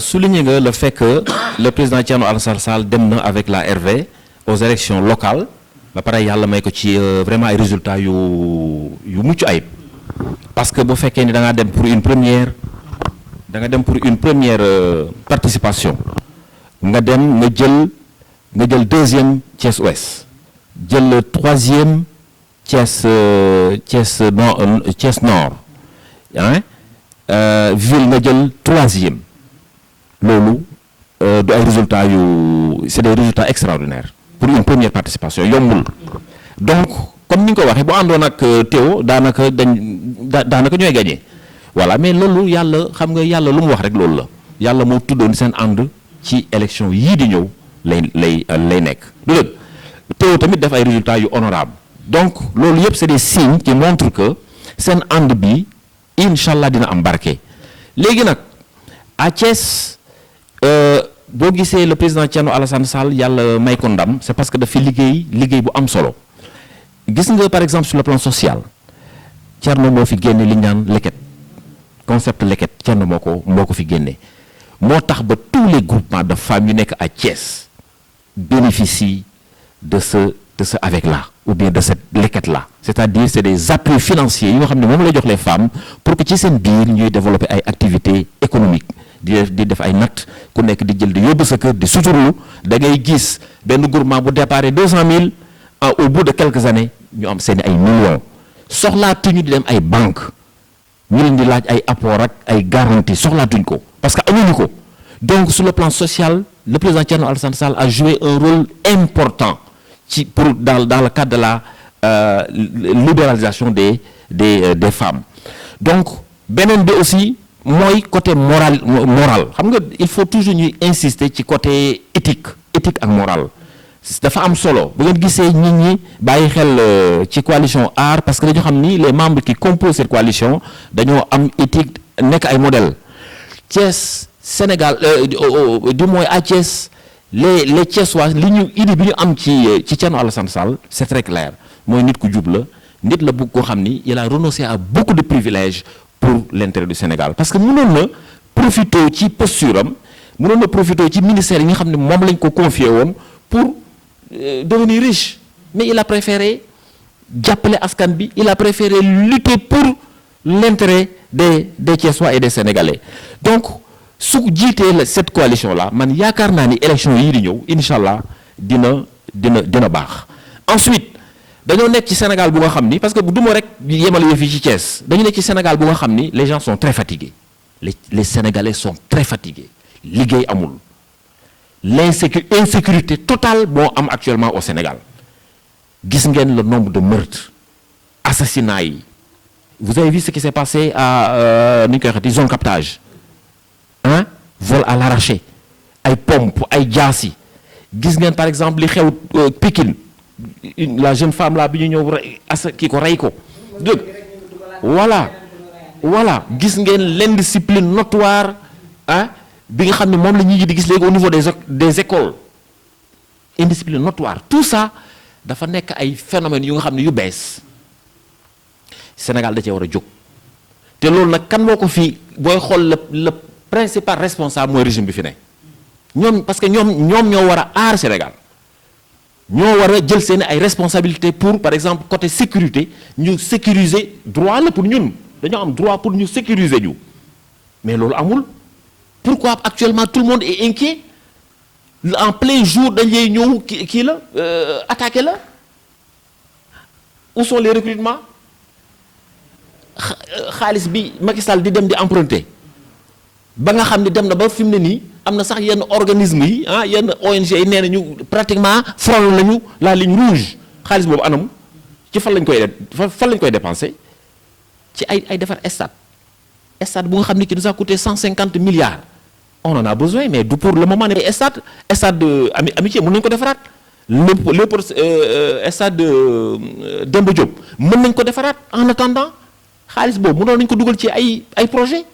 souligner nga le fait que le président Thierno Alassane Sall dem na avec la RV aux élections locales ba pare yàlla may ko ci vraiment ay résultats yu mucc ayib parce que bu fekkee ni da ngaa dem pour une première participation nga dem nga jël deuxième Thiès Ouest jël le troisième Thiès Nord ville nga jël troisième loolu du ay résultats c'est des résultats extraordinaires pour une première participation yombul donc comme ni nga ko waxee bu àndoon ak Théo daanaka ñooy gagné voilà mais loolu yàlla xam nga yàlla lu mu wax rek loolu la yàlla moo tuddoon seen ànd ci élection yii di ñëw lay nekk du dëgg Théo tamit def ay résultats yu honorable donc loolu yëpp c'est des signes qui montrent que seen ànd bi incha allah dina am barke léegi nag à Thiès boo gisee le président Thierno Alassane Sall yàlla may ko ndam c'est parce que dafa liggéey bu am solo gis nga par exemple sur le plan social Thierno moo fi génne li ñu naan leket concept leket Thierno moo ko fi génne moo tax ba tous les groupements de femmes yu nekk à Thiès bénéficient de ce de ce avec-là ou bien de cette leket-là c'est-à-dire c'est des appuis financiers yoo xam ne moom lay jox les femmes pour que ci seen biir ñuy développer ay activités économiques di def ay natt ku nekk di jël di yóbbu sa kër di suturlu da ngay gis benn groupement bu déparé 200 000 au bout de quelques années ñu am seen ay millions soxlaatuñu di dem ay banques ñu leen di laaj ay apport ak ay garantie soxlaatuñ ko parce que amuñu ko donc sur le plan social le président Thierno Alassane Sall a joué un rôle important dans le cadre de la libéralisation des femmes donc beneen bi aussi mooy côté moral xam nga il faut toujours ñuy insister ci côté éthique ak morale dafa am solo bu ngeen gisee nit ñi bàyyi xel ci coalition Aar parce que dañu xam ni les membres qui composent cette coalition dañoo am éthique nekk ay modèle Thiès Sénégal du moins à Thiès les Thiessois li ñu idée bi ñu am ci Thierno Alassane Sall c'est très clair mooy nit ku jub la nit la bëgg koo xam ni il a renoncé à beaucoup de privilèges pour l'intérêt du Sénégal parce que mënoon na profité ci posture am mënoon na profité ci ministère yi nga xam ne moom lañ ko confié woon pour devenir riche mais il a préféré jàppale askan bi il a préféré lutter pour l'intérêt des Thiessois et des Sénégalais donc su jiitee cette coalition là man yaakaar naa ni élection yii di ñëw incha allah dina baax ensuite dañoo nekk ci Sénégal bu nga xam ni parce que du ma rek yemale yëf yi ci Thiès dañu nekk ci Sénégal bu nga xam ni les gens sont très fatigués les Sénégalais sont très fatigués liggéey amul l'insécurité totale moo am actuellement au Sénégal gis ngeen le nombre de meurtres assassinats yi vous avez vu ce qui s'est passé à ni ñu koy waxee zone captage vol à l'arraché ay pompe ay jaasi gis ngeen par exemple li xew Pikine la jeune femme là bi ñu ñëw kii ko rey ko dégg voilà gis ngeen l'indiscipline notoire bi nga xam ne moom la ñuy di gis léegi au niveau des écoles indiscipline notoire tout ça dafa nekk ay phénomènes yu nga xam ne yu bees Sénégal da cee war a jóg te loolu nag kan moo ko fii booy xool le principal responsable mooy régime bi fi ne ñoom parce que ñoom ñoo war a aar Sénégal ñoo war a jël seen ay responsabilités pour par exemple côté sécurité ñu sécuriser droit la pour ñun dañoo am droit pour ñu sécuriser ñu mais loolu amul pourquoi actuellement tout le monde est inquiet en plein jour dañ lay ñëw kii la attaqué la où sont les recrutements xaalis bi Macky Sall di dem di emprunter ba nga xam ne dem na ba fi mu ne nii am na sax yenn organisme yi yenn ONG yi nee nañu pratiquement frôle nañu la ligne rouge xaalis boobu anam ci fan lañ koy dépenser ci ay defar stade bu nga xam ne qui nous a coûté 150 milliards on en a besoin mais du pour le moment ne stade amitié mën nañu ko defaraat lépp stade Demba Diop mën nañ ko defaraat en attendant xaalis boobu mënoon nañu ko dugal ci ay projet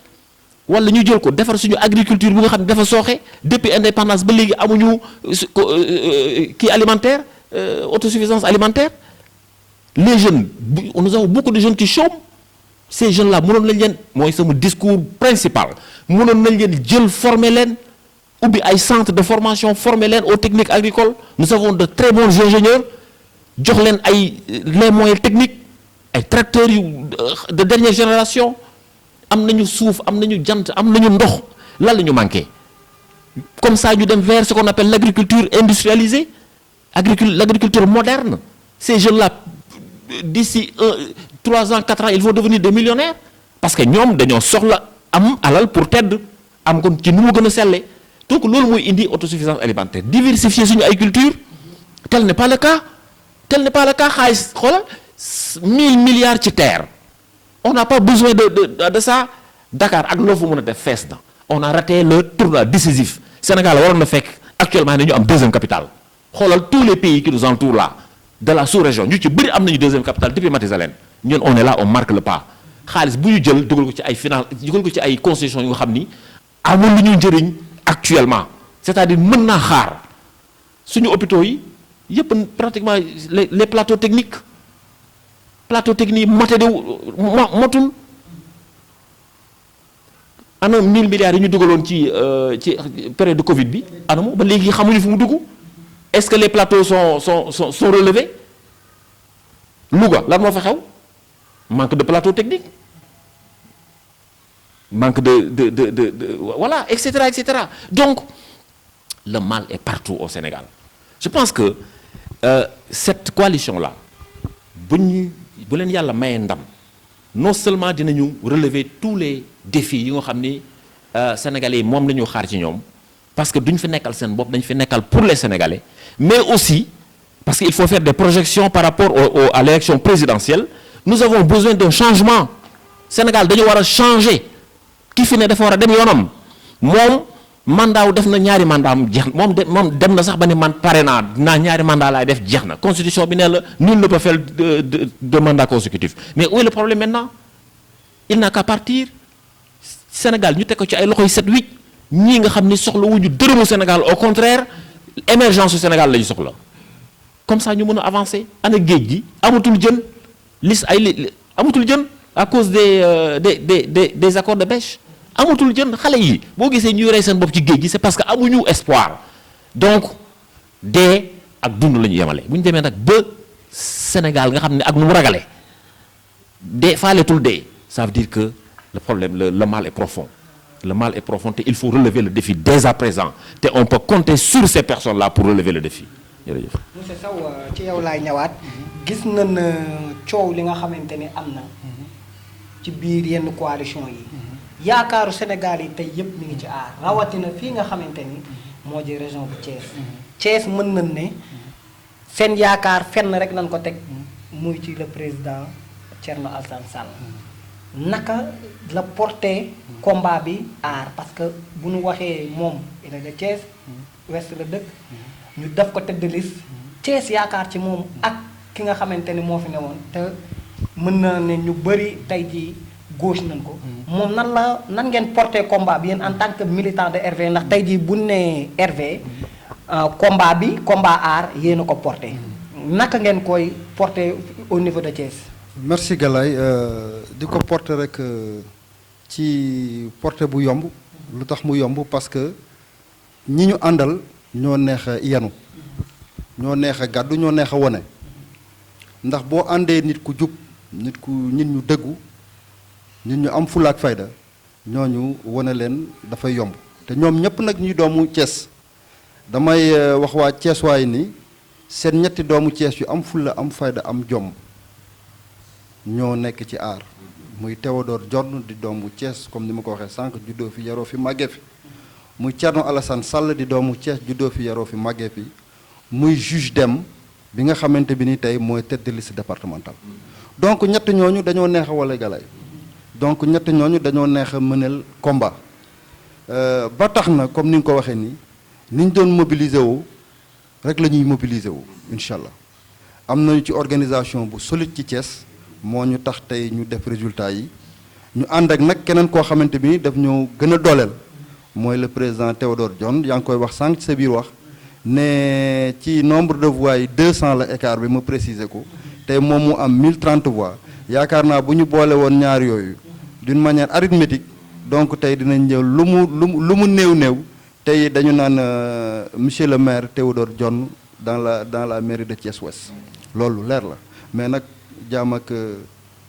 wala ñu jël ko defar suñu agriculture bu nga xam ne dafa sooxe depuis indépendance ba léegi amuñu kii alimentaire autosuffisance alimentaire les jeunes nous avons beaucoup de jeunes qui chôment ces jeunes là mënoon nañ leen mooy sama discours principal mënoon nañ leen jël former leen ubbi ay centre de formation former leen aux techniques agricoles nous avons de très bons ingénieurs jox leen les moyens techniques ay tracteurs yu de dernière génération am nañu suuf am nañu jant am nañu ndox lan la ñu manqué comme ça ñu dem vers ce qu'on appelle l'agriculture industrialisée l'agriculture moderne ces jeunes là d'ici 3 ans 4 ans ils vont devenir des millionnaires parce que ñoom dañoo soxla am alal pour tedd am kon ci nu mu gën a selle donc loolu mooy indi autosuffisance alimentaire diversifier suñu ay culture tel n'est pas le cas xaalis xoolal 1000 milliards ci terre on n'a pas besoin de ça Dakar ak loo fa mën a def fees na on a raté le tournant décisif Sénégal waroon na fekk actuellement nañu am deuxième capitale xoolal tous les pays qui nous entourent là de la sous-région ñu ci bëri am nañu deuxième capitale depuis Mathusalem ñun on est là on marque le pas xaalis bu ñu jël dugal ko ci ay finance dugal ko ci ay concessions yu nga xam ni amul lu ñu njëriñ actuellement c'est-à-dire mën naa xaar suñu hôpitaux yi yëpp pratiquement les plateaux techniques moté de motul ana 1000 milliards yi ñu dugaloon ci période de Covid bi anamu ba léegi xamuñu fu mu dugg est-ce que les plateaux sont relevés Louga lan moo fa xew manque de plateau technique manque de voilà et cetera et cetera. Donc le mal est partout au Sénégal. Je pense que cette coalition là bu leen yàlla mayee ndam non seulement dinañu relever tous les défis yi nga xam ni sénégalais yi moom la ñu xaar ci ñoom parce que duñ fi nekkal seen bopp dañ fi nekkal pour les sénégalais, mais aussi parce qu'il faut faire des projections par rapport à l'élection présidentielle. Nous avons besoin d'un changement. Sénégal dañu war a changer ki fi ne dafa war a dem yoonam moom mandat wu def na ñaari mandat am jeex moom dem na sax ba ni man pare naa ñaari mandat laay def jeex na constitution bi ne la nul ne peut faire de mandat consécutif. Mais où est le problème maintenant? Il n'a qu'à partir. Sénégal ñu teg ko ci ay loxoy 7-8 ñii nga xam ni soxla wuñu dërëmu Sénégal, au contraire émergence su Sénégal la ñu soxla. Comme ça ñu mën a avancer. Ana géej gi amatul jën amatul jën à cause des accords de pêche. Amatul jën xale yi boo gisee ñuy rey seen bopp ci géej gi c'est parce que amuñu espoir. Donc dee ak dund la ñu yemale bu ñu demee nag ba Sénégal nga xam ne ak nu mu ragale dee faaletul dee, ça veut dire que le problème le mal est profond. Le mal est profond et il faut relever le défi dès à présent te on peut compter sur ces personnes-là pour relever le défi. Jërëjëf. Monsieur Sow ci yow laay ñëwaat gis nañ coow li nga xamante ni am na ci biir yenn coalition yi yaakaaru Sénégal yi tey yëpp mi ngi ci aar rawatina fii nga xamante ni moo di région bu Thiès. Thiès mën nañ ne seen yaakaar fenn rek nañ ko teg muy ci le président Thierno Alassane Sall. Naka la porté combat bi aar parce que bu ñu waxee moom il est de Thiès ouest la dëkk ñu def ko tête de liste Thiès yaakaar ci moom ak ki nga xamante ni moo fi newoon te mën na ne ñu bëri tey jii gauche nañ ko moom nan ngeen porté combat bi yéen en tant que militant de RV ndax tey jii bu ne RV combat aar yéen a ko porté naka ngeen koy porté au niveau de Thiès. Merci Galaye di ko porté rek ci porté bu yomb lu tax mu yomb parce que ñi ñu àndal ñoo neex a yenu ñoo neex a gàddu ñoo neex a wone ndax boo àndee nit ku jub nit ñu dëggu nit ñu am fulla ak fayda ñooñu wone leen dafay yomb te ñoom ñëpp nag ñuy doomu Thiès damay wax waa Thiès waay ni seen ñetti doomu Thiès yu am fulla am fayda am jom ñoo nekk ci aar muy Théodore Dione di doomu Thiès comme ni ma ko waxee sànq juddoo fi yaroo fi màggee fi muy Thierno Alassane Sall di doomu Thiès juddoo fi yaroo fi màggee fi muy juge Dème bi nga xamante bi ni tey mooy tête de liste départementale. Donc ñett ñooñu dañoo neex a wala galay donc ñett ñooñu dañoo neex a mënal combat ba tax na comme ni nga ko waxee nii ni ñu doon mobiliser wu rek la ñuy mobiliser wu incha allah am nañu ci organisation bu solide ci Thiès. moo ñu tax tey ñu def résultat yi ñu ànd ak nag keneen koo xamante bi daf ñoo gën a dooleel mooy le président Théodore Dione yaa ngi koy wax sànq sa biir wax ne ci nombre de voix yi 200 la écart bi ma préciser ko tey moom mu am 1030 voix yaakaar naa bu ñu boole woon ñaar yooyu d'une manière arithmétique donc tey dinañ ñëw lu mu néew tey dañu naan monsieur le maire Théodore Dione dans la mairie de Thiès Ouest loolu leer la mais nag jaam ak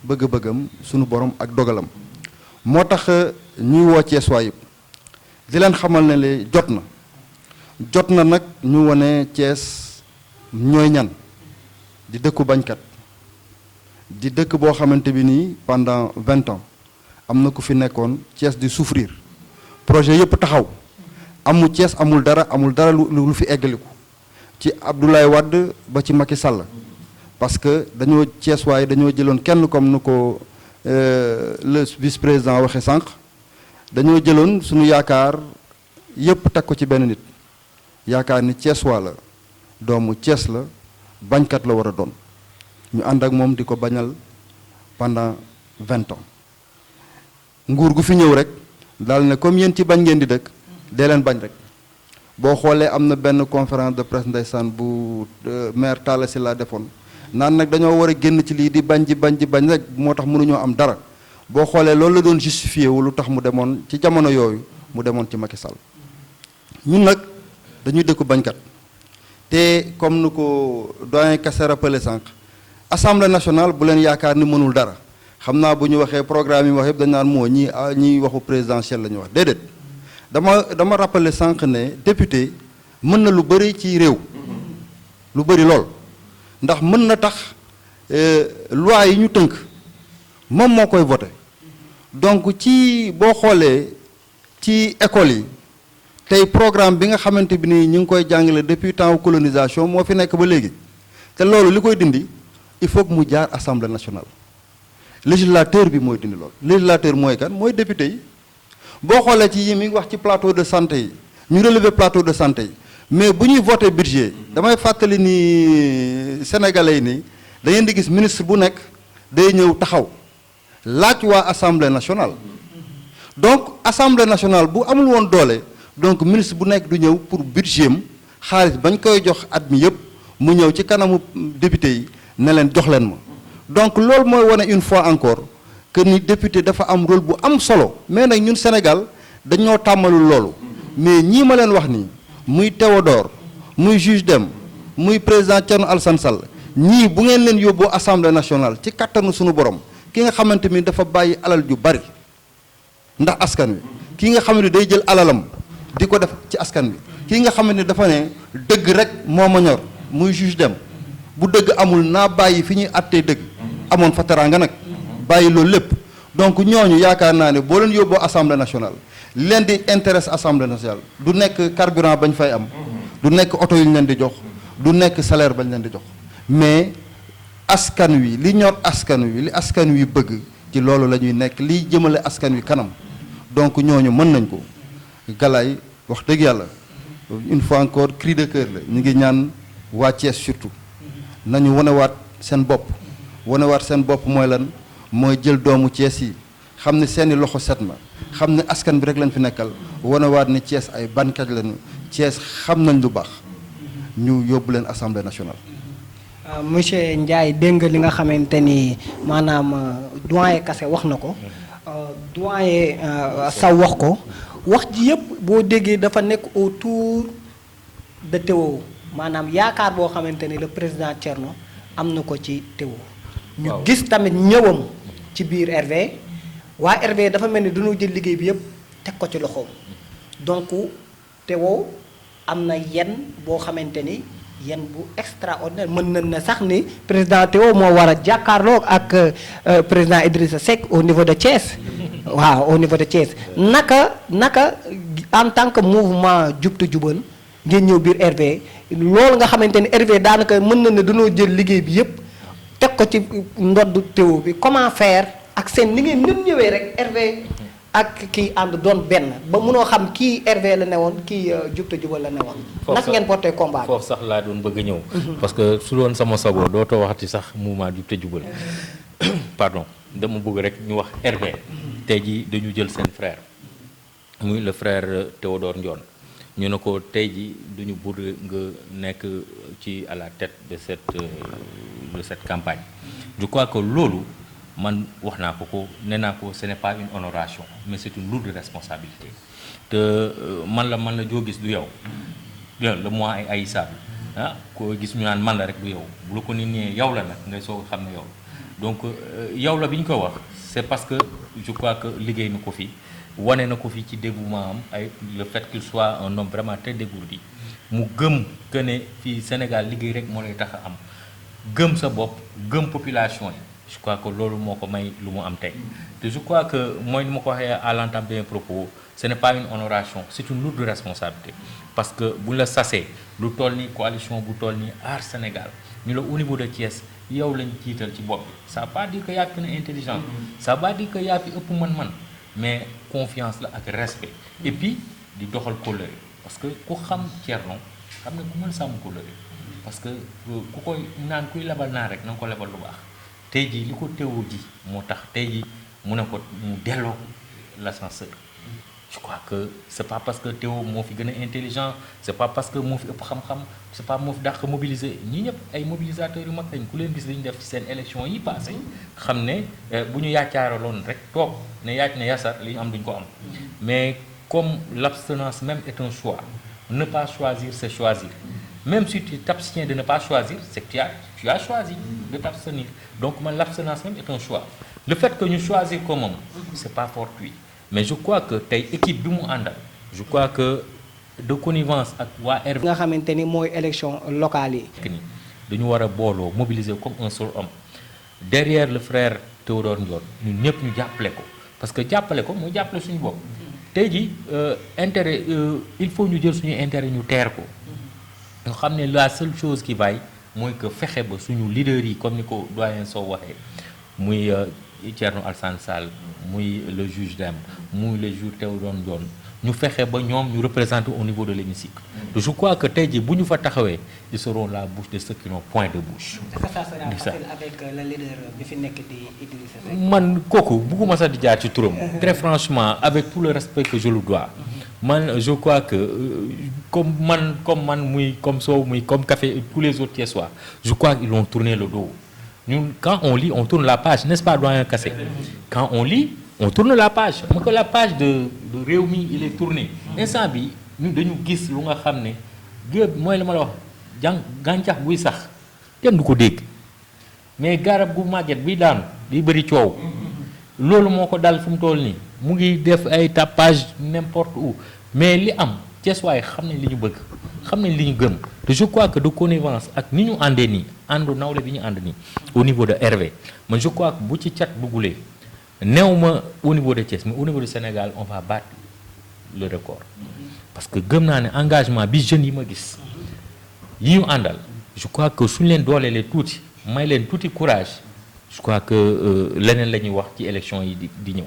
bëgg-bëggam sunu borom ak dogalam moo tax ñuy woo Thiès waa yëpp di leen xamal ne le jot na nag ñu wone Thiès ñooy ñan di dëkku bañkat di dëkk boo xamante bi nii pendant 20 ans am na ku fi nekkoon Thiès di souffrir projet yëpp taxaw Thiès amul dara lu fi eggaliku ci Abdoulaye Wade ba ci Macky Sall parce que dañoo Thiès waaye dañoo jëloon kenn comme nu ko le vice-président waxe sànq dañoo jëloon suñu yaakaar yépp teg ko ci benn nit yaakaar ni Thiès waa la doomu Thiès la bañkat la war a doon ñu ànd ak moom di ko bañal pendant 20 ans nguur gu fi ñëw rek daal ne comme yéen ci bañ ngeen di dëkk dee leen bañ rek boo xoolee am na benn conférence de presse ndeysaan bu maire Talla Sylla defoon naan nag dañoo war a génn ci lii di bañ rek moo tax mënuñoo am dara boo xoolee loolu la doon justifié wu lu tax mu demoon ci jamono yooyu mu demoon ci Macky Sall ñun nag dañuy dëkku bañkat te comme nu ko doyen Kassé rappelé sànq assemblée nationale bu leen yaakaar ni mënul dara xam naa bu ñu waxee programme yi wax yëpp dañ naan moo ñii waxu présidentiel la ñu wax déedéet dama rappeler sànq ne député mën na lu bëri ci réew lu bëri lool ndax mën na tax loi yi ñu tënk moom moo koy voté donc ci boo xoolee ci école yi tey programme bi nga xamante bi ni ñu ngi koy jàngale depuis temps colonisation moo fi nekk ba léegi te loolu li koy dindi il faut que mu jaar assemblée nationale législateur bi mooy dindi loolu législateur mooy kan mooy député yi boo xoolee ci yi mi ngi wax ci plateau de santé yi ñu relever plateau de santé yi mais bu ñuy voté budget damay fàttali ni sénégalais yi nii da ngeen di gis ministre bu nekk day ñëw taxaw laaj waa assemblée nationale donc assemblée nationale bu amul woon doole donc ministre bu nekk du ñëw pour budget am xaalis bañ koy jox at mi yëpp mu ñëw ci kanamu député yi ne leen jox leen ma donc loolu mooy wane une fois encore que ni député dafa am rôle bu am solo mais nag ñun Sénégal dañoo tàmmalul loolu mais ñii ma leen wax nii muy Théodore muy juge Dème muy président Thierno Alassane Sall ñii bu ngeen leen yóbboo assemblée nationale ci kattanu suñu borom ki nga xamante ni dafa bàyyi alal ju bari ndax askan wi ki nga xam ne day jël alalam di ko def ci askan wi ki nga xamante ni dafa ne dëgg rek moo ma ñor muy juge Dème bu dëgg amul naa bàyyi fi ñuy attee dëgg amoon fa teraanga nag bàyyi loolu lépp donc ñooñu yaakaar naa ne boo leen yóbboo assemblée nationale li leen di intéresse assemblée nationale du nekk carburant bañ fay am du nekk oto yu ñu leen di jox du nekk salaire bañ leen di jox mais askan wi li ñor askan wi li askan wi bëgg ci loolu la ñuy nekk liy jëmale askan wi kanam donc ñooñu mën nañ ko Galaye wax dëgg yàlla une fois encore cri de cœur la ñu ngi ñaan waa Thiès surtout nañu wanewaat seen bopp mooy lan mooy jël doomu Thiès yi xam ne seeni loxo set na xam ne askan bi rek lañ fi nekkal wanewaat ni Thiès ay bankat lañu Thiès xam nañ lu baax ñu yóbbu leen assemblée nationale. monsieur Ndiaye dégg nga li nga xamante ni maanaam doyen Kassé wax na ko doyen Sow wax ko wax ji yëpp boo déggee dafa nekk autour de Théo maanaam yaakaar boo xamante ni le président Thierno am na ko ci Théo. ñu gis tamit ñëwam ci biir RV waa RV dafa mel ni dañoo jël liggéey bi yëpp teg ko ci loxoom donc Théo am na yenn boo xamante ni yenn bu extraordinaire mën nañ na sax ni président Théo moo war a jàkkaarloo ak président Idrissa Seck au niveau de Thiès waaw au niveau de Thiès naka en tant que mouvement jubtu jubal ngeen ñëw biir RV loolu nga xamante ni RV daanaka mën na ne dañoo jël liggéey bi yëpp teg ko ci ndoddu Théo bi comment faire ak seen ni ngeen ñun ñëwee rek RV ak kii ànd doon benn ba mënoo xam kii RV la newoon kii jubtu jubal la newoon. naka ngeen porté combat bi foofu sax laa doon bëgg a ñëw. parce que su doon sama sago dootoo waxati sax mouvement jubtu jubal pardon dama bëgg rek ñu wax RV. tey jii dañu jël seen frère muy le frère Théodore Ndione ñu ne ko tey jii duñu bëgg nga nekk ci à la tête de cette campagne je crois que loolu man wax naa ko nee naa ko ce n'est pas une honoration mais c'est une lourde responsabilité te man la joo gis du yow le moi ay Aïssa ah koo gis ñu naan man la rek du yow bu la ko nit ñee yow la nag ngay soog a xam ne yow donc yow la bi ñu ko wax c'est parce que je crois que liggéey na ko fi wane na ko fi ci dévouement am ay le fait qu'il soit un homme vraiment très dégourdi mu gëm que ne fii Sénégal liggéey rek moo lay tax a am gëm sa bopp gëm population yi je crois que loolu moo ko may lu mu am tey te je crois que mooy ni ma ko waxee à l'entame de mes propos ce n'est pas une honoration c'est une lourde responsabilité parce que bu la sasee lu toll ni coalition bu toll ni Aar Sénégal ñu la au niveau de Thiès yow lañ jiital ci bopp bi ça veut pas dire que yaa fi gën a intelligent ça veut pas dire que yaa fi ëpp man-man mais confiance la ak respect et puis di doxal kóllëre parce que ku xam Thierno xam ne ku mën sàmm kóllëre parce que ku koy naan kuy lebal naa rek na nga ko lebal lu baax tey jii li ko Théo ji moo tax tey jii mu ne ko mu delloo l'ascenseur je crois que c'est pas parce que Théo moo fi gën a intelligent c'est pas parce que moo fi ëpp xam-xam c'est pas moo fi dàq mobiliser ñii ñëpp ay mobilisateurs yu mag lañ ku leen gis dañu def ci seen élection yi passé xam ne bu ñu yaacaaraloon rek toog ne yaaj ne yasar li ñu am duñ ko am mais comme l'abstinence même est un choix ne pas choisir c'est choisir même si tu t'abstiens de ne pas choisir, c'est que tu as choisi de t'abstenir. Donc l'abstinence même est un choix. Le fait que nous choisissons comment, c'est pas fortuit. Mais je crois que tey équipe bi mu àndal, je crois que de connivence ak waa RV nga xamante ni mooy élection locale yi. ni dañu war a booloo mobiliser comme un seul homme derrière le frère Théodore Ndione ñun ñëpp ñu jàppale ko parce que jàppale ko mooy jàppale suñu bopp. tey ji intérêt il faut ñu jël suñu intérêt ñu teer ko ñu xam ne la seule chose qui vaille mooy que fexe ba suñu leader yi comme ni ko doyen Sow waxee muy Thierno Alassane Sall muy le juge Dème muy le juge Théodore Ndione ñu fexe ba ñoom ñu représenter au niveau de l'hémicycle. Je crois que tey jii bu ñu fa taxawee ils seront la bouche de ceux qui n'ont point de bouche. est-ce que ça sera facile avec le leader bi fi nekk di Idrissa Seck. man kooku bugguma sax di jaar ci turam. très franchement avec tout le respect que je lui dois. man je crois que comme man muy comme Sow muy comme Café et tous les autres Thiessois je crois qu'ils ont tourné le dos. ñun quand on lit on tourne la page n'est-ce pas doyen Kassé quand on lit on tourne la page mooy que la page de Rewmi il est tourné instant bi ñun dañu gis lu nga xam ne géej mooy la ma la wax gàncax buy sax kenn du ko dégg mais garab gu màgget bi daanu di bëri coow loolu moo ko dal fu mu toll nii mu ngi def ay tapage n'importe où mais li am Thiessois xam nañ li ñu bëgg xam nañ li ñu gëm te je crois que de connivence ak ni ñu àndee nii àndu nawle bi ñu ànd nii au niveau de RV man je crois que bu ci cat dugulee néew ma au niveau de Thiès mais au niveau du Sénégal on va battre le record parce que gëm naa ne engagement bi jeunes yi ma gis yi ñu àndal je crois que suñu leen dooleelee tuuti may leen tuuti courage je crois que leneen la ñuy wax ci élection yi di ñëw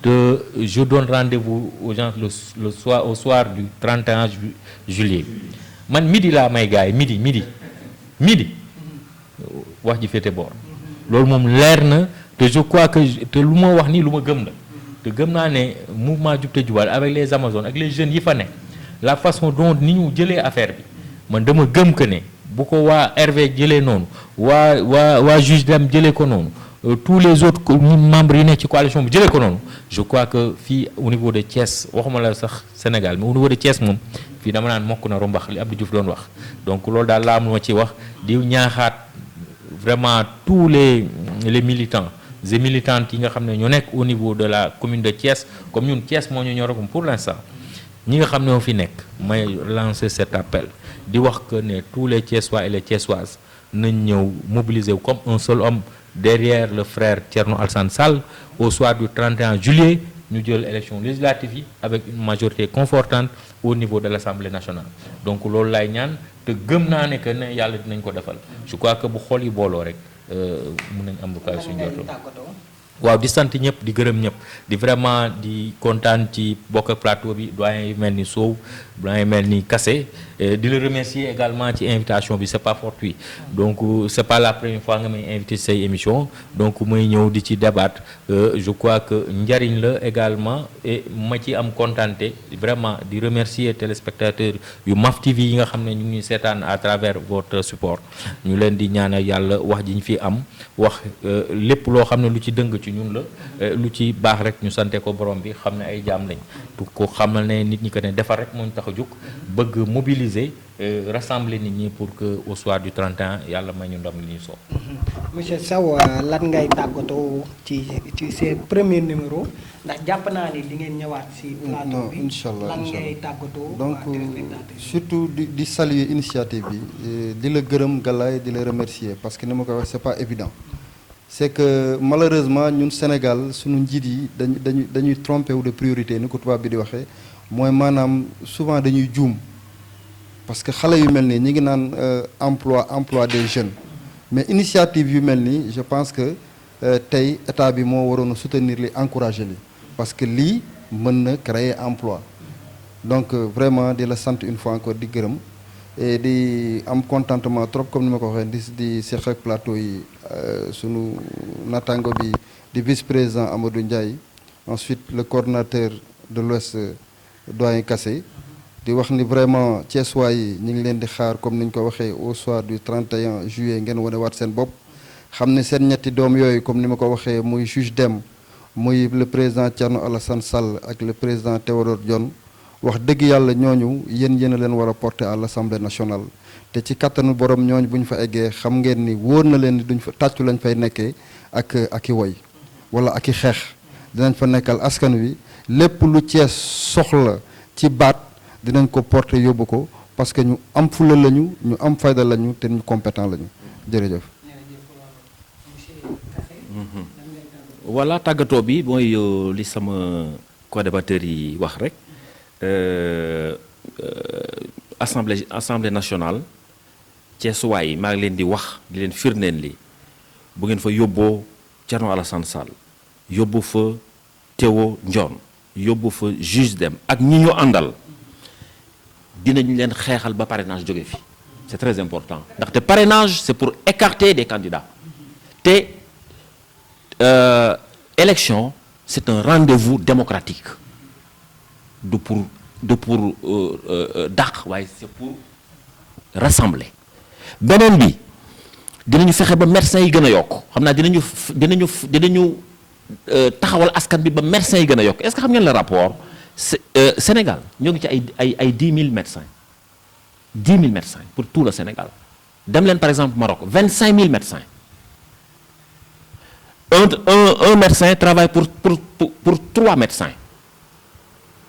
te je donne rendez-vous aux gens au soir du 31 juillet man midi laa may gars yi midi wax ji féete boor loolu moom leer na te je crois que te lu ma wax nii lu ma gëm la te gëm naa ne mouvement Jub te Jubal avec les Amazones ak les jeunes yi fa ne la façon dont ni ñu jëlee affaire bi man dama gëm que ne bu ko waa RV jëlee noonu waa juge dem jëlee ko noonu tous les autres membres yi nekk ci coalition bi jëlee ko noonu je crois que fii au niveau de Thiès waxuma la sax Sénégal mais au niveau de Thiès moom fii dama naan mokk na rombax li Abdou Diouf doon wax donc loolu daal laa am ma ci wax di ñaaxaat vraiment tous les militants et militantes yi nga xam ne ñoo nekk au niveau de la commune de Thiès comme ñun Thiès moo ñu ñoragum pour l'instant ñi nga xam ne moo fi nekk may lancer cet appel di wax que ne tous les Thiessois et les Thiessoises nañ ñëw mobiliser wu comme un seul homme derrière le frère Thierno Alassane Sall au soir du 31 juillet ñu jël élection législative yi avec une majorité confortante au niveau de l'Assemblée nationale donc loolu laay ñaan te gëm naa ne que ne yàlla dinañ ko defal je crois que bu xool yi booloo rek mën nañ am lu kaay suñu jotoo waaw di sant ñëpp di gërëm ñëpp di vraiment di kontaan ci bokk plateau bi doyen yu mel ni Sow doyen yu mel ni Kassé di la remercier également ci invitation bi c'est pas fortuit donc c'est pas la première fois nga may invité say émission donc may ñëw di ci débattre je crois que njariñ la également et ma ci am kontaante vraiment di remercier téléspectateurs yu MAF TV yi nga xam ne ñu ngi seetaan à travers votre support ñu leen di ñaanal yàlla wax ji ñu fi am wax lépp loo xam ne lu ci dëng ci ñun la lu ci baax rek ñu sante ko borom bi xam ne ay jaam lañ ko xamal ne nit ñi que ne defar rek moo ñu tax a jóg bëgg mobiliser rassembler nit ñi pour que au soir du 31 yàlla may ñu ndam li ñuy soob. monsieur Sow lan ngay tàggatoo ci seen premier numéro ndax jàpp naa ni di ngeen ñëwaat si plateau bi inchallah lan ngay tàggatoo donc surtout di saluer initiative bi di la gërëm Galaye di la remercier parce que ni ma ko wax c'est pas évident c'est que malheureusement ñun Sénégal suñu njiit yi dañuy trompé wu de priorité ni ko tubaab bi di waxee mooy maanaam souvent dañuy juum parce que xale yu mel nii ñi ngi naan emploi des jeunes mais initiative yu mel nii je pense que tey état bi moo waroon a soutenir li encourager li parce que lii mën na créer emploi donc vraiment di la sant une fois encore di gërëm et di am contentement trop comme ni ma ko waxee di seq ak plateau yi sunu natango bi di vice-président Amadou Ndiaye ensuite le coordonnateur de l'Ouest doyen Kassé di wax ni vraiment Thiessois yi ñu ngi leen di xaar comme ni ñu ko waxee au soir du 31 juillet ngeen wane waat seen bopp xam ne seen ñetti doom yooyu comme ni ma ko waxee muy juge Dème muy le président Thierno Alassane Sall ak le président Théodore Ndione wax dëgg yàlla ñooñu yéen a leen war a porter à l'Assemblée nationale te ci kattanu borom ñooñu bu ñu fa eggee xam ngeen ni wóor na leen ni duñ fa tàccu lañ fay nekkee ak i woy wala ak i xeex dinañ fa nekkal askan wi lépp lu Thiès soxla ci baat dinañ ko porter yóbbu ko parce que ñu am fulla lañu ñu am fayda lañu te ñu compétent lañu jërëjëf. voilà tàggatoo bi mooy li sama co-débatteur yi wax rek assemblée nationale Thiessois yi maa ngi leen di wax di leen firndeen li bu ngeen fa yóbboo Thierno Alassane Sall yóbbu fa Théo Ndione yóbbu fa juge Dème ak ñi ñu àndal dinañ leen xeexal ba parrainage jóge fi c'est très important ndaxte parrainage c'est pour écarter des candidats te élection c'est un rendez-vous démocratique du pour dàq waaye c'est pour rassembler beneen bi dinañu fexe ba médecins yi gën a yokk xam naa dinañu taxawal askan bi ba médecins yi gën a yokk est-ce que xam ngeen le rapport Sénégal ñoo ngi ci ay 10 000 médecins 10 000 médecins pour tout le Sénégal dem leen par exemple Maroc 25 000 médecins un médecin travaille pour 3 médecins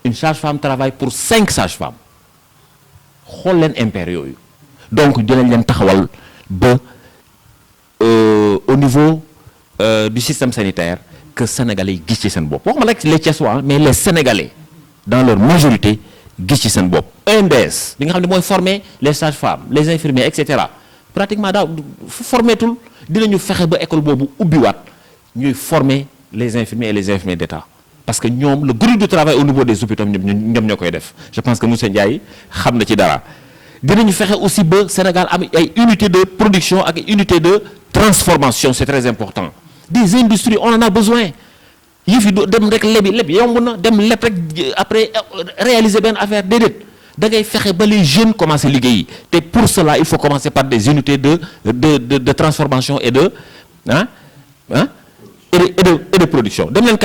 une sage-femme travaille pour 5 sages-femmes xool leen impair yooyu donc dinañ leen taxawal ba au niveau du système sanitaire que Sénégalais yi gis ci seen bopp waxuma rek les Thiessois mais les Sénégalais dans leur majorité gis ci seen bopp. ENDS bi nga xam ne mooy former les sages-femmes les infirmiers et cetera pratiquement daaw formeetul dinañu fexe ba école boobu ubbiwaat ñuy former les infirmiers et les infirmiers d'État parce que ñoom le groupe de travail au niveau des hôpitaux ñoom ñoo koy def je pense que monsieur Ndiaye xam na ci dara. dinañu fexe aussi ba Sénégal am ay unité de production ak unité de transformation c'est très important des industries on en a besoin yi fi dem rek lebi yomb na dem leb rek après réaliser benn affaire déedéet da ngay fexe ba les jeunes commencer liggéeyi te pour cela il faut commencer par des unités de transformation et de et de production dem leen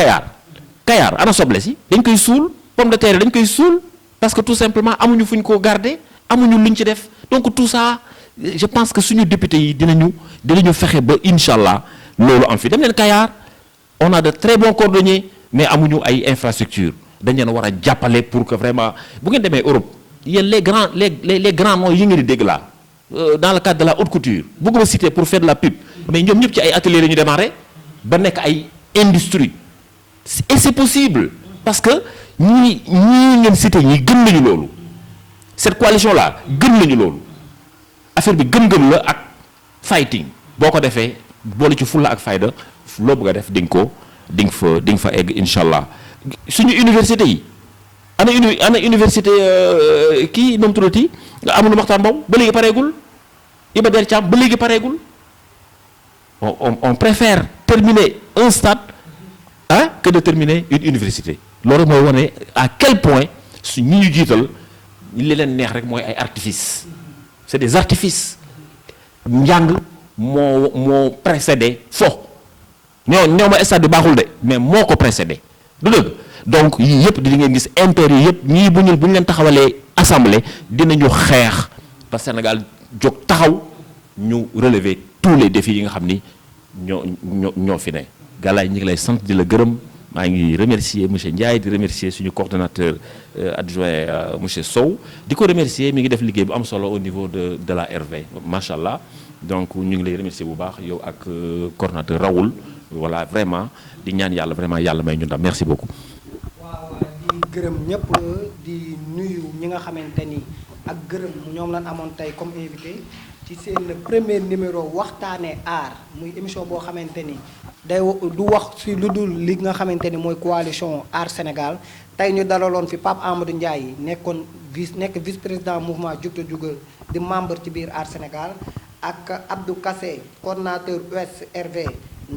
Kayar ana soble si dañ koy suul pomme de terre dañ koy suul parce que tout simplement amuñu fu ñu ko garder amuñu luñ ci def donc tout ça je pense que suñu député yi dinañu fexe ba incha allah loolu am fi dem leen Kayar on a de très bons cordonniers mais amuñu ay infrastructures dañ leen war a jàppale pour que vraiment bu ngeen demee Europe yéen les grands noms yi ngeen di dégg là dans le cadre de la haute couture bëgguma citer pour faire de la pub mais ñoom ñëpp ci ay ateliers la ñu démarré ba nekk ay industries et c'est possible parce que ñii ngeen citer ñi gën nañu loolu. cette coalition là gën nañu loolu affaire bi gëm-gëm la ak fighting boo ko defee boole ci fulla ak fayda loo bëgg a def di nga fa egg incha allah suñu université yi ana université kii nu mu tuddati Amadou Mahtar Mbow ba léegi pareegul Iba Der Thiam ba léegi pareegul on préfère terminer un stade que de terminer une université loolu mooy wane à quel point su ñi ñu jiital li leen neex rek mooy ay artifices c'est des artifices njàng moo précédé ñoo ma stade bi baaxul de mais moo ko précédé du dëgg donc yii yëpp di ngeen gis impair yi yëpp ñii bu ñu leen taxawalee assemblée dinañu xeex parce que Sénégal jóg taxaw ñu relever tous les défis yi nga xam ni ñoo fi ne Galaye ñi ngi lay sant di la gërëm maa ngi remercier monsieur Ndiaye di remercier suñu coordonnateur adjoint monsieur Sow di ko remercier mi ngi def liggéey bu am solo au niveau de la RV macha allah donc ñu ngi lay remercier bu baax yow ak coordonnateur Raoul voilà vraiment di ñaan yàlla vraiment yàlla may ñu ndam merci beaucoup. waaw di gërëm ñëpp di nuyu ñi nga xamante ni ak gërëm ñoom lañ amoon tey comme invité ci seen premier numéro waxtaanee aar muy émission boo xamante ni. du wax ci lu dul li nga xamante ni mooy coalition Aar Sénégal tey ñu dalaloon fi Pape Amadou Ndiaye nekk vice président mouvement Jug te Jugal di membre ci biir Aar Sénégal ak Abdou Kassé coordonnateur USRV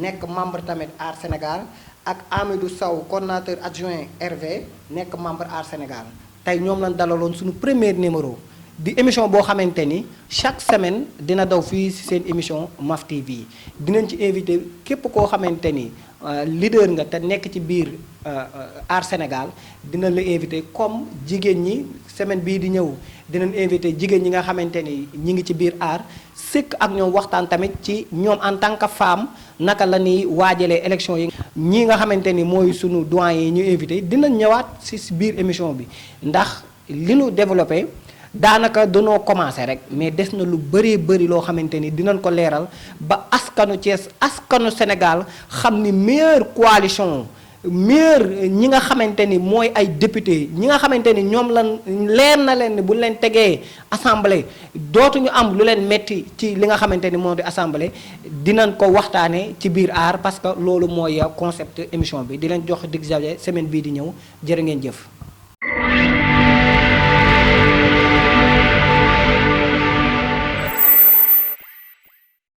nekk membre tamit Aar Sénégal ak Amidou Sow coordonnateur adjoint RV nekk membre Aar Sénégal tey ñoom lañ dalaloon suñu premier numéro di émission boo xamante ni chaque semaine dina daw fii ci seen émission MAF TV dinañ ci invité képp koo xamante ni leader nga te nekk ci biir Aar Sénégal dina la invité comme jigéen ñi semaine bii di ñëw dinañ invité jigéen ñi nga xamante ni ñi ngi ci biir aar sëkk ak ñoom waxtaan tamit ci ñoom en tant que femme naka la ñuy waajalee élection yi. ñii nga xamante ni mooy sunu doyen yi ñu invité dinañ ñëwaat si biir émission bi ndax li nu développé daanaka danoo commencé rek mais des na lu bëree bëri loo xamante ni dinañ ko leeral ba askanu Thiès askanu Sénégal xam ni meilleure coalition. meilleur ñi nga xamante ni mooy ay député ñi nga xamante ni ñoom lan leer na leen ni bu leen tegee assemblée dootuñu am lu leen metti ci li nga xamante ni moo di assemblée dinañ ko waxtaanee ci biir aar parce que loolu mooy concept émission bi di leen jox dig jafe semaine bii di ñëw jërë ngeen jëf.